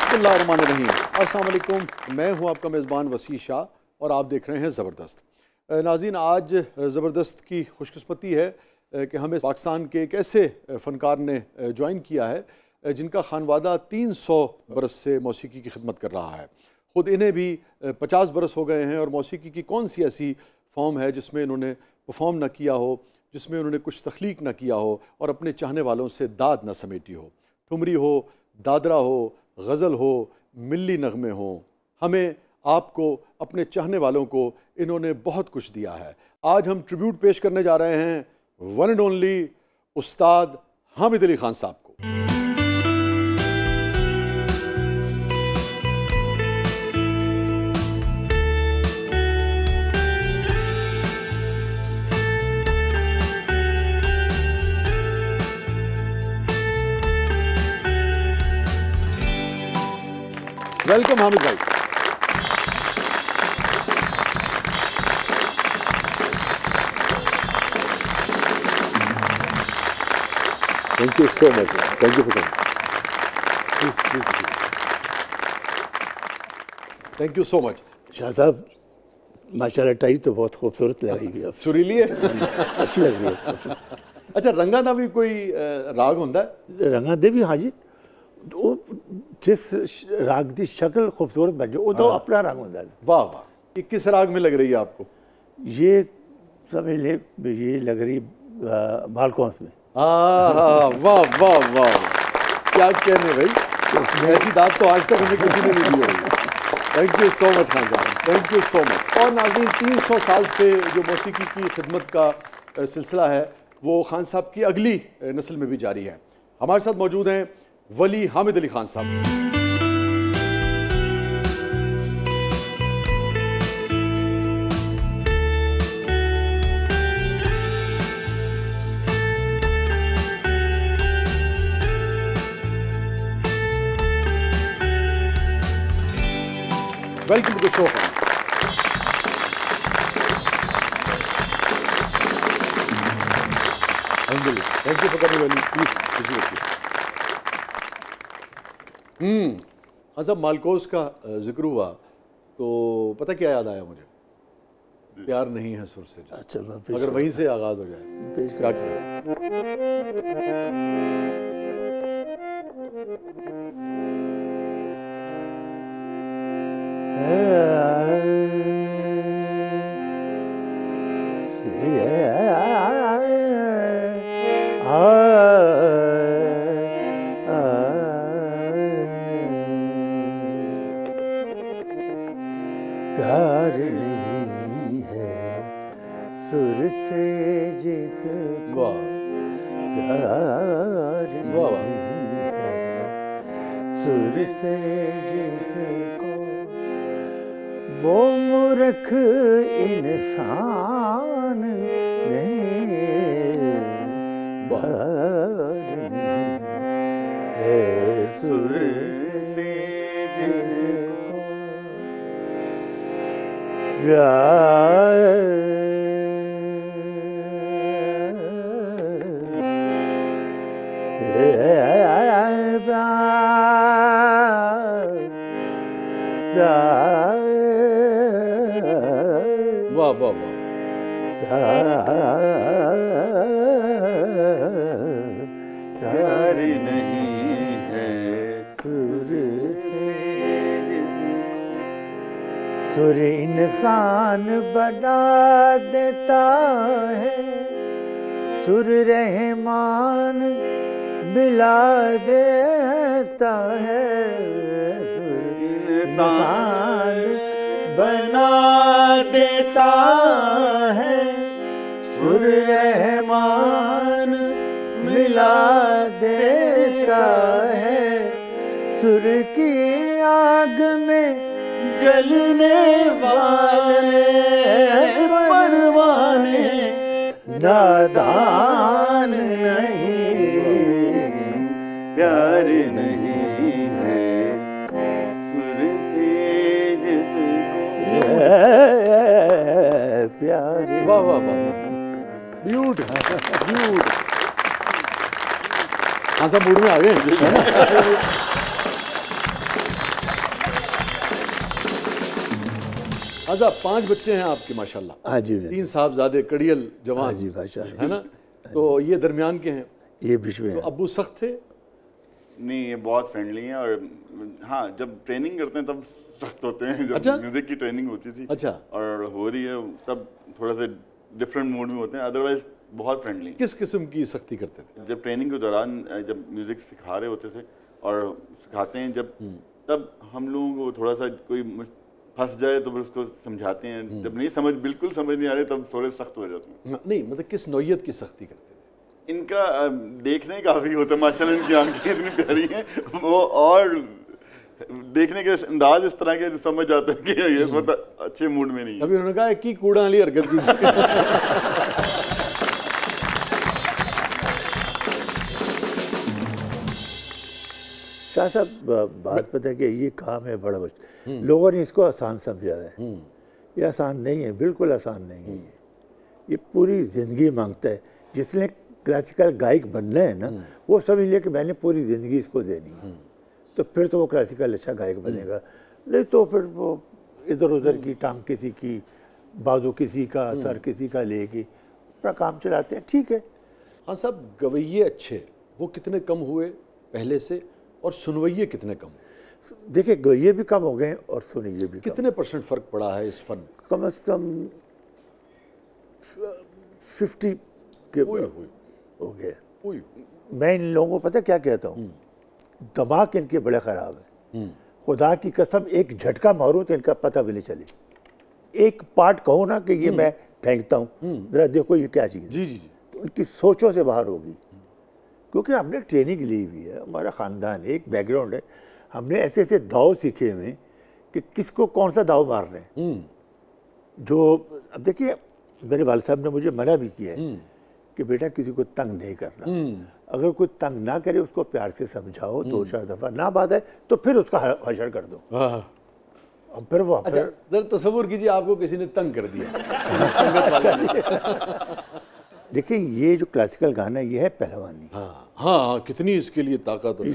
बिस्मिल्लाहिर्रहमानिर्रहीम। अस्सलाम वालेकुम, मैं हूं आपका मेज़बान वसी शाह और आप देख रहे हैं ज़बरदस्त। नाज़रीन, आज ज़बरदस्त की खुशकिस्मती है कि हमें पाकिस्तान के एक ऐसे फ़नकार ने ज्वाइन किया है जिनका खानवादा 300 बरस से मौसीकी की खिदमत कर रहा है। ख़ुद इन्हें भी 50 बरस हो गए हैं और मौसीकी की कौन सी ऐसी फॉर्म है जिसमें इन्होंने परफॉर्म ना किया हो, जिसमें उन्होंने कुछ तख्लीक ना किया हो और अपने चाहने वालों से दाद ना समेटी हो। ठुमरी हो, दादरा हो, गज़ल हो, मिल्ली नगमे हो, हमें आपको अपने चाहने वालों को इन्होंने बहुत कुछ दिया है। आज हम ट्रिब्यूट पेश करने जा रहे हैं वन एंड ओनली उस्ताद हामिद अली खान साहब को। वेलकम हामिद भाई। Thank you so much, thank you for coming, thank you so much. Shah साहब माशाल्लाह टाई तो बहुत खूबसूरत लग रही है, सुरीली है, अच्छी लग रही है। अच्छा, रंगा दा भी कोई राग होता है? रंगा दे भी हाँ जी, वो जिस राग की शक्ल खूबसूरत बन जाए वो तो अपना राग होता है। वाह वाह, ये किस राग में लग रही है आपको? ये समझ ले, ये लग रही बालकॉन्स में। वाह वाह वाह, क्या कहने भाई, ऐसी दाद तो आज तक हमें किसी ने नहीं दी होगी। Thank you so much Khan साहब, थैंक यू सो मच। और नाज़रीन, 300 साल से जो मौसीकी की खिदमत का सिलसिला है वो खान साहब की अगली नस्ल में भी जारी है। हमारे साथ मौजूद हैं वली हामिद अली खान साहब। Welcome to the show. Thank you for coming वली, प्लीज। जब मालकोस का जिक्र हुआ तो पता क्या याद आया मुझे? प्यार नहीं है सुर से। अच्छा, अगर वहीं से आगाज हो जाए क्या किया? प्यार नहीं है सुर से जिसको, प्यार नहीं है सुर से जिसको, वो मूर्ख इंसान नहीं, प्यार नहीं है सुर से जिसको, प्यार वाह वाह वाह, प्यार नहीं है सुर से जिसको, सुर इंसान बना देता है, सुर रहमान मिला देता है, सुर इंसान बना देता है, सुर रहमान मिला देता है, सुर की आग में जलने वाले परवाने नादान नहीं, प्यार नहीं है सुर से जिसको, प्यार। वाह वाह वाह, ब्यूट ब्यूट। हाँ, सब मूड में आ गए। अच्छा, 5 बच्चे हैं आपके माशाल्लाह। हाँ जी, 3 साहबजादे कड़ियल जवान। हाँ जी माशाल्लाह, है ना। तो ये दरमियान के हैं। ये बीच में तो अब्बू सख्त थे? नहीं, ये बहुत फ्रेंडली हैं और हाँ, जब ट्रेनिंग करते हैं तब सख्त होते हैं। जब अच्छा? म्यूजिक की ट्रेनिंग होती थी अच्छा। और हो रही है तब थोड़ा सा डिफरेंट मूड में होते हैं, अदरवाइज बहुत फ्रेंडली। किस किस्म की सख्ती करते थे? जब ट्रेनिंग के दौरान जब म्यूजिक सिखा रहे होते थे और सिखाते हैं जब, तब हम लोगों को थोड़ा सा कोई फंस जाए तो फिर उसको समझाते हैं। जब नहीं समझ, बिल्कुल समझ नहीं आ रहे, तब थोड़े सख्त हो जाते हैं। नहीं मतलब किस नौयत की सख्ती करते थे? इनका देखने काफ़ी होता है माशाल्लाह, इनकी आंखें इतनी प्यारी हैं वो, और देखने के अंदाज इस तरह के समझ जाते हैं कि ये इस वक्त अच्छे मूड में नहीं है। अभी उन्होंने कहा कि कूड़ा वाली हरकत कीजिए। शाह साहब, बात पता है कि ये काम है बड़ा मुश्किल। लोगों ने इसको आसान समझा है। ये आसान नहीं है, बिल्कुल आसान नहीं है। ये पूरी ज़िंदगी मांगता है। जिसने क्लासिकल गायक बनना है ना, वो समझ लिया कि मैंने पूरी ज़िंदगी इसको देनी है, तो फिर तो वो क्लासिकल अच्छा गायक बनेगा। नहीं तो फिर वो इधर उधर की टांग किसी की, बाजू किसी का, सर किसी का लेके अपना काम चलाते हैं। ठीक है। हाँ साहब, गवैये अच्छे वो कितने कम हुए पहले से, और सुनवैये कितने कम? देखिए, गवैये भी कम हो गए और सुनइये भी। कितने % फ़र्क पड़ा है इस फन? कम से कम 50 के हो गए। मैं इन लोगों को पता क्या कहता हूँ, दिमाग इनके बड़े ख़राब है। खुदा की कसम, एक झटका मारूं तो इनका पता भी नहीं चले। एक पार्ट कहो ना कि ये मैं फेंकता हूँ, जरा देखो ये क्या चीज़। जी जी। तो उनकी सोचों से बाहर होगी, क्योंकि हमने ट्रेनिंग ली हुई है, हमारा ख़ानदान है, एक बैकग्राउंड है। हमने ऐसे ऐसे दाव सीखे हुए कि किसको कौन सा दाव मार रहे हैं। जो अब देखिए, मेरे वालिद साहब ने मुझे मना भी किया है कि बेटा किसी को तंग नहीं करना। अगर कोई तंग ना करे उसको प्यार से समझाओ, 2-4 दफ़ा ना बात है तो फिर उसका हशर कर दो। अब फिर वो अच्छा, जरा तसव्वुर कीजिए आपको किसी ने तंग कर दिया संगत वाले। देखिए, ये जो क्लासिकल गाना ये है पहलवानी। हाँ हाँ, कितनी इसके लिए ताकत और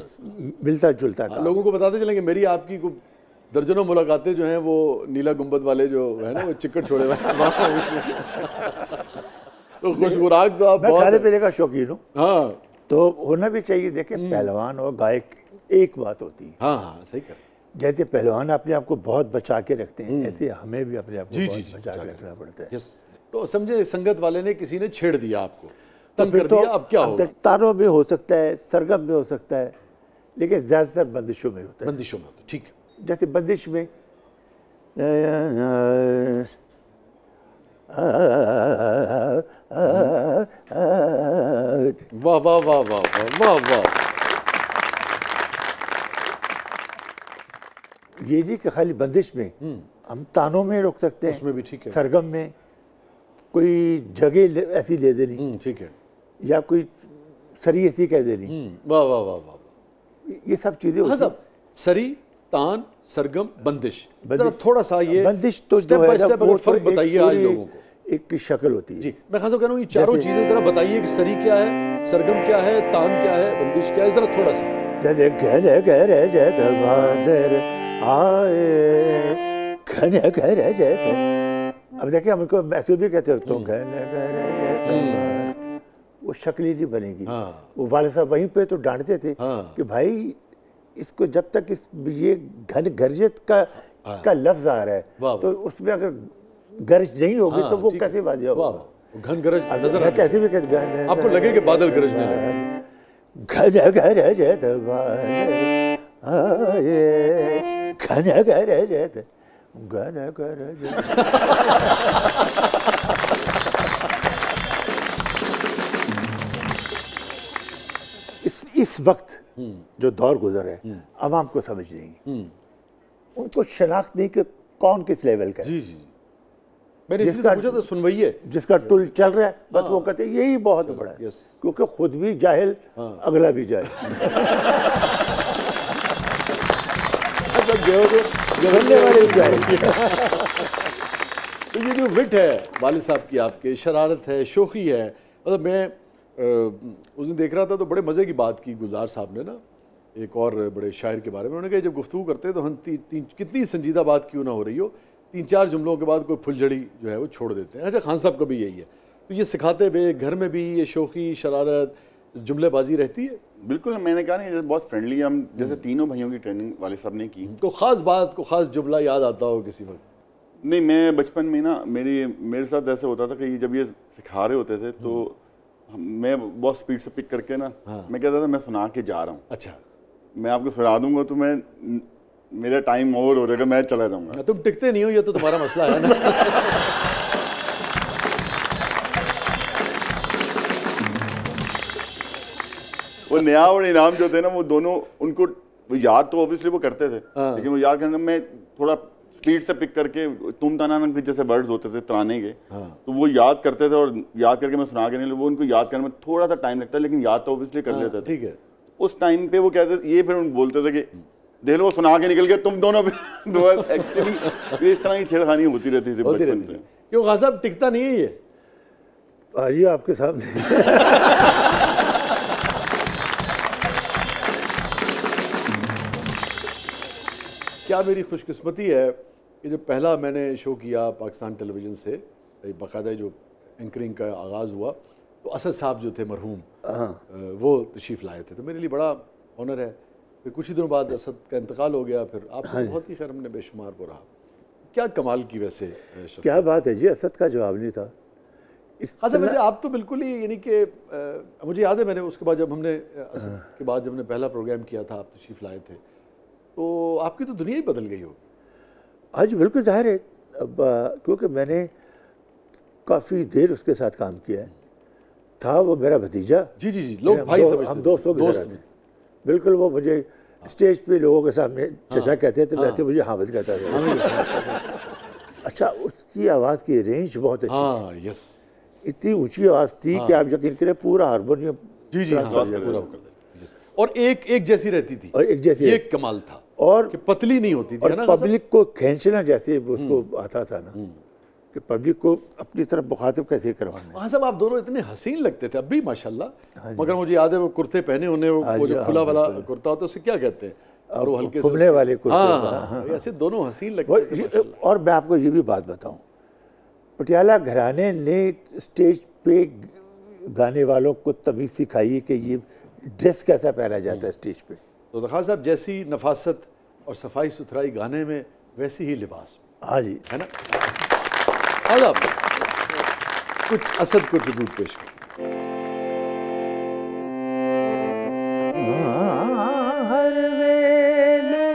मिलता जुलता काम। लोगों को बताते चलेंगे। मेरी आपकी को दर्जनों मुलाकातें जो हैं वो नीला गुंबद वाले जो है ना, वो चिक्कड़ छोड़े वाले। तो खुशबुराक तो आप बहुत खाने पीने का शौकीन हूँ। हाँ, तो होना भी चाहिए। देखिए, पहलवान और गायक एक बात होती है। हाँ हाँ, सही कर। जैसे पहलवान अपने आप को बहुत बचा के रखते हैं, ऐसे हमें भी अपने आप को बहुत बचा के रखना पड़ता है। यस। तो समझे, संगत वाले ने किसी ने छेड़ दिया आपको, तंग कर दिया, अब क्या होगा? तारों में हो सकता है, सरगम में हो सकता है, लेकिन ज़्यादातर बंदिशों में होता है। बंदिशों में होता है, ठीक है। जैसे बंदिश में वाह वाह वाह वाह वाह वाह। ये जी कि खाली बंदिश में हम तानों में रोक सकते हैं, उसमें भी ठीक है। सरगम में कोई जगह ऐसी ले देनी, ठीक है, या कोई सरी ऐसी कह देनी। वाह वाह वाह वाह। ये सब चीज़ें। हाँ साहब, सरी, तान, सरगम, बंदिश, जरा थोड़ा सा ये बंदिश तो स्टेप बाय स्टेप अगर फर्क बताइए आज लोगों को। एक शक्ल होती है जी। मैं खास कह रहा हूँ ये चारों चीजें जरा बताइए कि सरी क्या है, सरगम क्या है, तान क्या है, बंदिश क्या है, जरा थोड़ा सा। जैसे घर घर जत बहादुर आए, घर घर जत। अब देखिए, हम इनको ऐसे भी कहते हो, तो घर घर जत, वो शक्ल ही नहीं बनेगी। वो वालिद साहब वहीं पे तो डांटते थे कि भाई इसको जब तक इस ये घन गर्जत का लफ्ज आ रहा है तो उसमें अगर गरज नहीं होगी तो वो कैसे बाज जाओगे? घन गरज नजर कैसे भी कहते, आपको लगे कि बादल गरजने लगे। घर घर जत आए, घन घर जत, घन घर जत। इस वक्त जो दौर गुजर है, आवाम को समझ नहीं, उनको शनाख्त नहीं कि कौन किस लेवल का है। जी जी, मैंने इसलिए पूछा था। सुनवैये जिसका टुल चल रहा है, बस वो कहते हैं यही बहुत बड़ा है, क्योंकि खुद भी जाहिल, अगला भी जाहिल। वाले भी जाहिल। तो ये जो विट है वालिद साहब की, आपके शरारत है, शोखी है, मतलब मैं उस दिन देख रहा था तो बड़े मज़े की बात की गुलजार साहब ने ना, एक और बड़े शायर के बारे में। उन्होंने कहा जब गुफ्तगू करते हैं तो हम कितनी संजीदा बात क्यों ना हो रही हो, 3-4 जुमलों के बाद कोई फुलझड़ी जो है वो छोड़ देते हैं। अच्छा, खान साहब का भी यही है, तो ये सिखाते हुए घर में भी ये शोखी, शरारत, जुमलेबाजी रहती है? बिल्कुल, मैंने कहा नहीं, बहुत फ्रेंडली हम, जैसे तीनों भाइयों की ट्रेनिंग वाले सब ने की। को ख़ास बात, को ख़ास जुमला याद आता हो किसी वक्त? नहीं, मैं बचपन में ना, मेरे साथ ऐसे होता था कि जब ये सिखा रहे होते थे तो मैं बहुत स्पीड से पिक करके ना, मैं कहता था मैं सुना के जा रहा हूँ। अच्छा, मैं आपको सुना दूंगा तो मेरा टाइम ओवर हो जाएगा, मैं चला जाऊंगा। तुम टिकते नहीं हो, ये तो तुम्हारा मसला है ना। वो नया और इनाम जो थे ना, वो दोनों, उनको वो याद तो ऑब्वियसली वो करते थे, लेकिन वो याद करने में थोड़ा स्पीड से पिक करके, तुम तनाना के जैसे वर्ड्स होते थे तराने के, तो वो याद करते थे और याद करके मैं सुना के नहीं, वो उनको याद करने में थोड़ा सा टाइम लगता है, लेकिन याद तो ऑब्वियसली कर लेते थे। ठीक है। उस टाइम पे वो कहते थे, ये फिर बोलते थे कि देख लो वो सुना के निकल गए, तुम दोनों एक्चुअली इस तरह की छेड़खानी होती रहती थी बचपन से। क्यों खान साहब, टिकता नहीं है ये? आज आपके सामने। क्या मेरी खुशकिस्मती है कि जब पहला मैंने शो किया पाकिस्तान टेलीविज़न से, बाकायदा जो एंकरिंग का आगाज़ हुआ, तो असद साहब जो थे मरहूम, वो तशरीफ़ लाए थे, तो मेरे लिए बड़ा ऑनर है। फिर कुछ ही दिनों बाद असद का इंतकाल हो गया, फिर आपसे बहुत ही खैर हमने बेशुमार वो रहा। क्या कमाल की वैसे क्या बात है जी, असद का जवाब नहीं था। ख़ासा वैसे आप तो बिल्कुल ही, यानी कि मुझे याद है मैंने उसके बाद जब हमने असद के बाद जब हमने पहला प्रोग्राम किया था, आप तशरीफ़ लाए थे, तो आपकी तो दुनिया ही बदल गई होगी। आज बिल्कुल जाहिर है, अब क्योंकि मैंने काफ़ी देर उसके साथ काम किया है। था वो मेरा भतीजा। जी जी जी, लोग भाई समझते, हम दोस्तों के साथ थे। बिल्कुल, वो मुझे स्टेज पे लोगों के सामने चचा कहते थे, वैसे मुझे हामिद कहता था। अच्छा, उसकी आवाज़ की रेंज बहुत अच्छी थी। यस, इतनी ऊंची आवाज़ थी कि आप यकीन करें पूरा हारमोनियम जी जी पूरा कर देते, और एक जैसी रहती थी, और एक जैसी, ये कमाल था, और कि पतली नहीं होती थी, और है ना? पब्लिक को खींचना जैसे उसको आता था ना, कि पब्लिक को अपनी तरफ मुखातिब कैसे करवाना। हाँ साहब, आप दोनों इतने हसीन लगते थे अब भी माशाल्लाह, मगर मुझे याद है वो कुर्ते पहने उन्हें, वो जो खुला वाला कुर्ता होता है उसे क्या कहते हैं, और वो हल्के फुबने वाले कुर्ते, ऐसे दोनों हसीन लगते थे। और मैं आपको ये भी बात बताऊं, पटियाला घराने ने स्टेज पे गाने वालों को तमीज़ सिखाई कि ये ड्रेस कैसा पहना जाता है स्टेज पे। तो खान साहब, जैसी नफासत और सफाई सुथराई गाने में, वैसी ही लिबास। हाँ जी, है ना? अब कुछ असद को ट्रिब्यूट पेश करें। हर वेले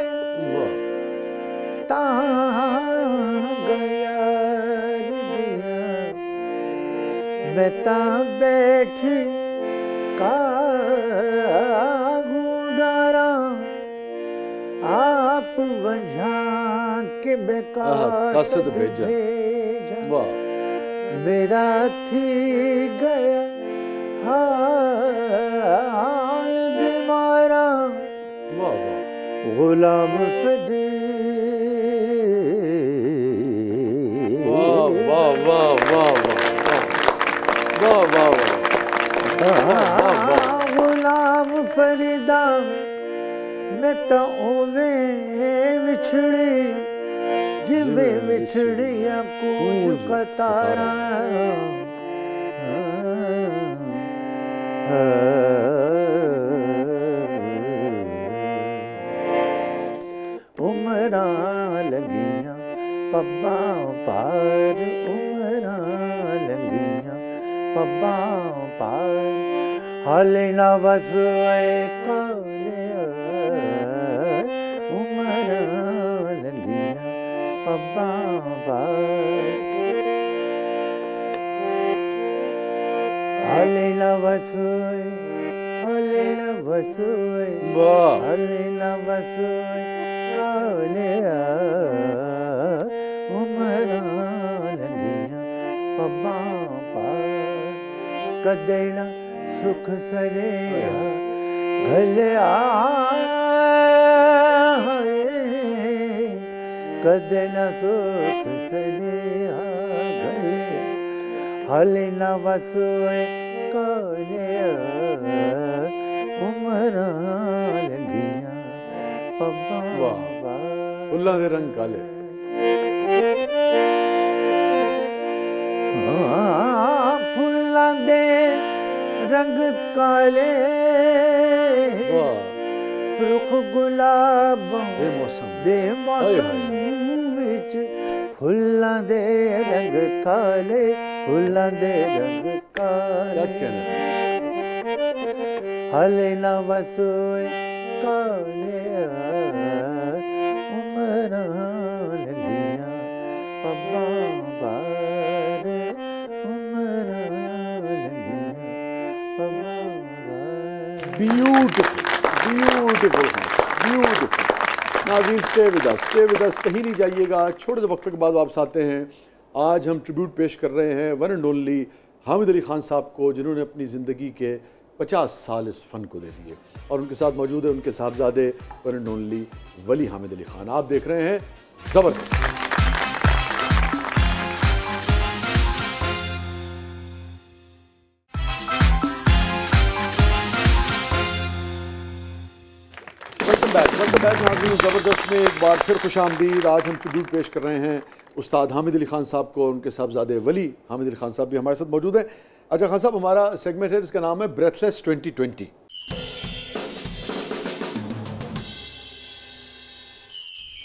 मैं ता बैठ का गुडारा आप वजह के बेकार कासद भेजा, वाह, मेरा थी गया हाल बीमारा, वाह वाह, गुलाम फदे, वाह वाह वाह वाह वाह वाह वाह, गुलाम फरीदा मैं तो ओवे विछड़ी जिवे विछड़िया कूंज का तारा, उमरा लगियां पब्बा पार, उमरा लगियां पब्बा पार, हाले ना बस काले, उमरा लगियां पब्बा पार, हाले ना बस, हाले ना बस, हाले ना बस काले, उमरा लगियां पब्बा पार, कदेना सुख सरे घले आए, कदेना सुख सरे घले, हाले ना वसोए काले, उमरा लगियां पब्बा पार, उल्ला दे रंग काले। रंग काले सुर्ख गुलाबों दे मौसम विच फुल्लां दे रंग काले फुल्लां दे रंग काले हाले ना वसोए काले उमरां लंघियां पब्बां बारे उमरां लंघियां पब्बां बारे। Beautiful beautiful beautiful. नाज़रीन स्टे विद अस कहीं नहीं जाइएगा। छोटे से वक्फे के बाद वापस आते हैं। आज हम ट्रिब्यूट पेश कर रहे हैं one and only Hamid Ali Khan साहब को, जिन्होंने अपनी ज़िंदगी के 50 साल इस फ़न को दे दिए। और उनके साथ मौजूद है उनके साहबजादे वन एंड ओनली वली हामिद अली खान। आप देख रहे हैं ज़बरदस्त। वेलकम बैक नाज़रीन। ज़बरदस्त में एक बार फिर खुशामदीद। आज हम ट्रिब्यूट पेश कर रहे हैं उस्ताद हामिद अली खान साहब को। उनके साहबजादे वली हामिद अली खान साहब भी हमारे साथ मौजूद हैं। अच्छा खान साहब, हमारा सेगमेंट है, इसका नाम है ब्रेथलेस 2020।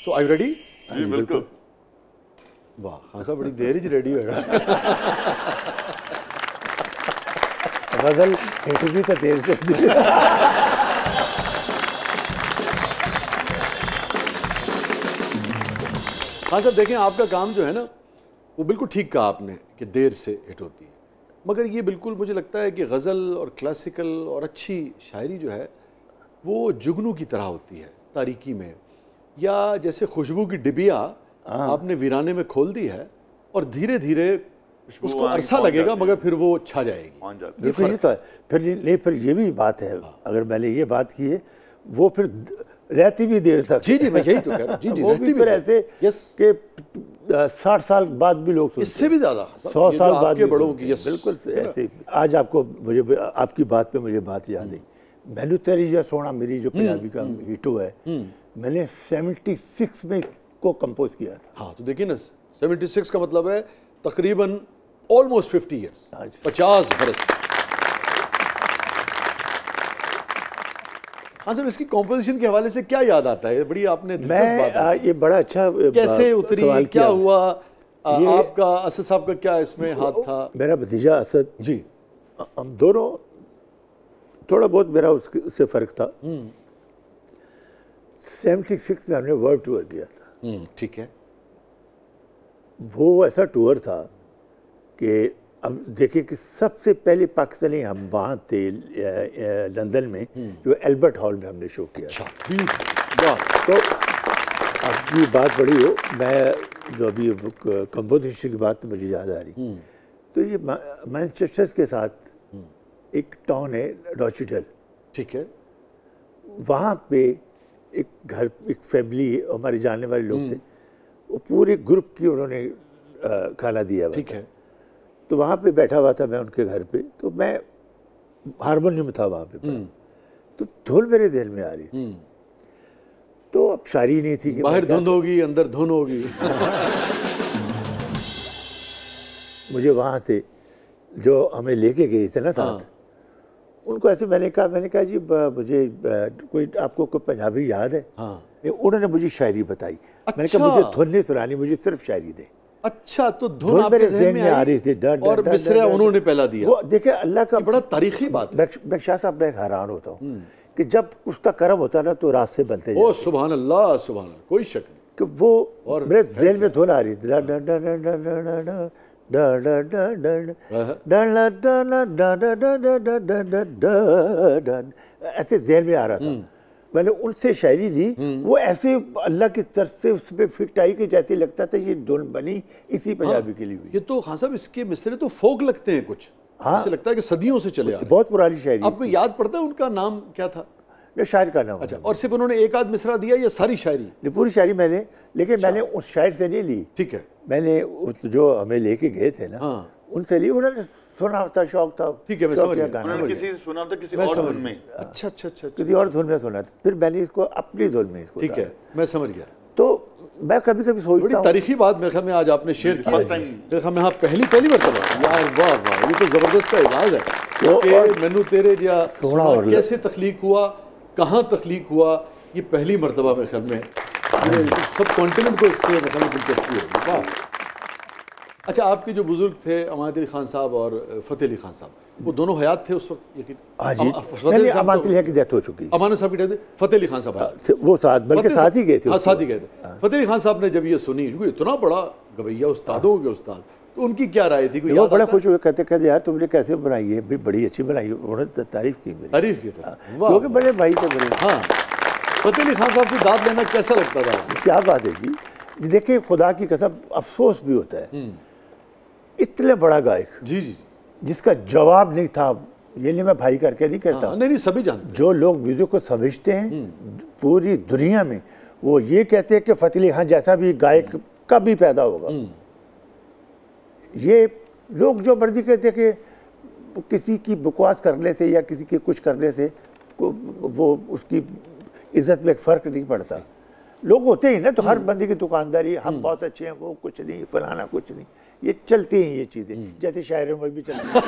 तो आई रेडी? जी बिल्कुल। वाह खान साहब, बड़ी देर ही रेडी होगा। गजल इंटरव्यू का देर से हाँ साहब, देखें आपका काम जो है ना, वो बिल्कुल ठीक कहा आपने कि देर से हिट होती है, मगर ये बिल्कुल मुझे लगता है कि गज़ल और क्लासिकल और अच्छी शायरी जो है वो जुगनू की तरह होती है तारीकी में, या जैसे खुशबू की डिबिया आपने वीराने में खोल दी है और धीरे धीरे उसको अरसा लगेगा मगर फिर वो छा जाएगी। ये फिर तो है, फिर ये भी बात है, अगर मैंने ये बात की है वो फिर रहती भी देर तक। जी मैं यही तो कह रहा हूँ। जी रहती भी ऐसे कि 60 साल बाद भी लोग सुनते, इससे भी ज्यादा 100 साल बाद के बड़ों की। बिल्कुल ऐसे। आज आपको मुझे आपकी बात पे मुझे बात याद आई। मैनू तेरी जो सोना मेरी जो पंजाबी का हिटो है, मैंने 76 में इसको कंपोज किया था। हाँ तो देखिए ना, 76 का मतलब है तकरीबन ऑलमोस्ट 50 ईयर्स, 50 बरस। हाँ सर, इसकी कॉम्पोजिशन के हवाले से क्या याद आता है? बड़ी आपने दिलचस्प बात है। ये बड़ा अच्छा कैसे उतरी, क्या हुआ? आपका असद साहब का क्या इसमें हाथ था? मेरा भतीजा असद जी, हम दोनों थोड़ा बहुत मेरा उससे फर्क था। 76 में हमने वर्ल्ड टूर किया था। ठीक है। वो ऐसा टूर था कि अब देखिए कि सबसे पहले पाकिस्तानी हम वहाँ थे लंदन में, जो एल्बर्ट हॉल में हमने शो किया। अच्छा, तो अब ये बात बड़ी हो, मैं जो अभी कंपोजिशन की बात मुझे याद आ रही, तो ये मैनचेस्टर के साथ एक टाउन है रॉचिडल। ठीक है। वहाँ पे एक घर, एक फैमिली हमारे जानने वाले लोग थे, वो पूरे ग्रुप की उन्होंने खाना दिया। ठीक है। तो वहाँ पे बैठा हुआ था मैं उनके घर पे, तो मैं हारमोनियम था वहाँ पे, तो धुन मेरे दिल में आ रही थी। तो अब शायरी नहीं थी कि बाहर धुन होगी अंदर धुन होगी। मुझे वहाँ से जो हमें लेके गए थे ना साथ, उनको ऐसे मैंने कहा जी मुझे कोई आपको कोई पंजाबी याद है? उन्होंने मुझे शायरी बताई। मैंने कहा मुझे धुन नहीं सुनानी, मुझे सिर्फ शायरी दे। अच्छा, तो धुन आपके ज़हन में आ रही थी और मिसरा उन्होंने पहला दिया। वो देखिए अल्लाह का बड़ा तारीखी बात है। बख्शा साहब, मैं हैरान होता हूँ कि जब उसका करम होता ना तो रास्ते बनते ओ सुभान अल्लाह, सुभान अल्लाह, कोई शक नहीं कि वो और मेरे ज़हन में धुन आ रही थी। ऐसे ज़हन में आ रहा था। मैंने उनसे शायरी ली, वो ऐसे अल्लाह की तरफ से उस पर फिट आई कि जैसे लगता था ये धुन बनी इसी पंजाबी के लिए हुई। ये तो खान साहब इसके मिसरे तो फोक लगते हैं कुछ। ऐसे लगता है कि सदियों से चले आ रहे हैं। बहुत पुरानी शायरी। आपको याद पड़ता है उनका नाम क्या था? शायर का नाम। अच्छा, और सिर्फ उन्होंने एक आध मिसरा दिया या सारी शायरी? नहीं, पूरी शायरी मैंने, लेकिन मैंने उस शायर से नहीं ली। ठीक है। मैंने जो हमें लेके गए थे ना, उनसे ली। उन्होंने सुना था, शौक था। ठीक है, मैं समझ गया। उन्होंने किसी सुना था किसी और धुन में। अच्छा अच्छा अच्छा, किसी और धुन में सुना था, फिर मैंने इसको अपनी धुन में इसको। ठीक है, मैं समझ गया। तो मैं कभी कभी सोचता हूँ, बड़ी तारीखी बात मेरे ख्याल में आज आपने शेयर की। फर्स्ट टाइम मेरे ख्याल में, हाँ, पहली मरतबा। यार वाह वाह, ये तो जबरदस्त का इजाज़ है। कि मैनू तेरे जा सोना और कैसे तख्लीक हुआ, कहाँ तख्लीक हुआ, ये पहली मरतबा मेरे ख्याल में सब कॉन्टिनेंट को इससे मतलब दिलचस्पी होती है। अच्छा, आपके जो बुजुर्ग थे अमानत अली खान साहब और फ़तेह अली खान साहब, वो दोनों हयात थे उस वक्त? यकीन हाँ जी, अमानत अली की डेथ हो चुकी, अमानत साहब की डेथ, फ़तेह अली खान साहब वो साथ, बल्कि साथ ही गए थे। हाँ, साथ ही गए थे। फ़तेह अली खान साहब ने जब ये सुनी, क्योंकि इतना बड़ा गवैया, उस्तादों के उस्ताद, तो उनकी क्या राय थी? वो बड़ा खुश हुए, कहते यार तुमने कैसे बनाई है, बड़ी अच्छी बनाई। उन्होंने तारीफ की, तारीफ की थी, क्योंकि बड़े भाई थे बड़े। हाँ, फ़तेह अली खान साहब से दाद लेना कैसा लगता था? क्या बात है जी, देखिए खुदा की कसम अफसोस भी होता है, इतने बड़ा गायक जी जिसका जवाब नहीं था। ये नहीं मैं भाई करके नहीं कहता, नहीं सभी जानते, जो लोग म्यूजिक को समझते हैं पूरी दुनिया में, वो ये कहते हैं कि फ़तेह अली खान जैसा भी गायक कभी पैदा होगा। ये लोग जो मर्जी कहते हैं कि किसी की बकवास करने से या किसी के कुछ करने से वो उसकी इज्जत में एक फ़र्क नहीं पड़ता। लोग होते ही ना, तो हर बंदे की दुकानदारी, हम बहुत अच्छे हैं, वो कुछ नहीं, फलाना कुछ नहीं, ये चलती हैं ये चीज़ें, जैसे शायरों में भी चलती हैं।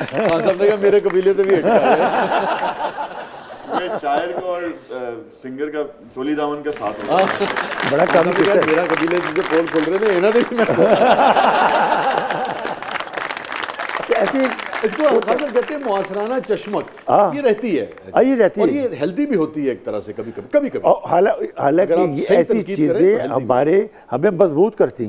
हाँ, सब ने कहा मेरे कबीले से भी हटका है। शायर को और सिंगर का चोली दामन का साथ होता है। बड़ा काम है। मेरा कबीले से पोल खोल रहे थे, इन्हें ऐसी इसको कहते हैं मुआसराना चश्मक, ये रहती है, ये रहती है, और ये हेल्दी भी होती है एक तरह से कभी कभी। हालांकि ऐसी चीजें हमें मजबूत करती,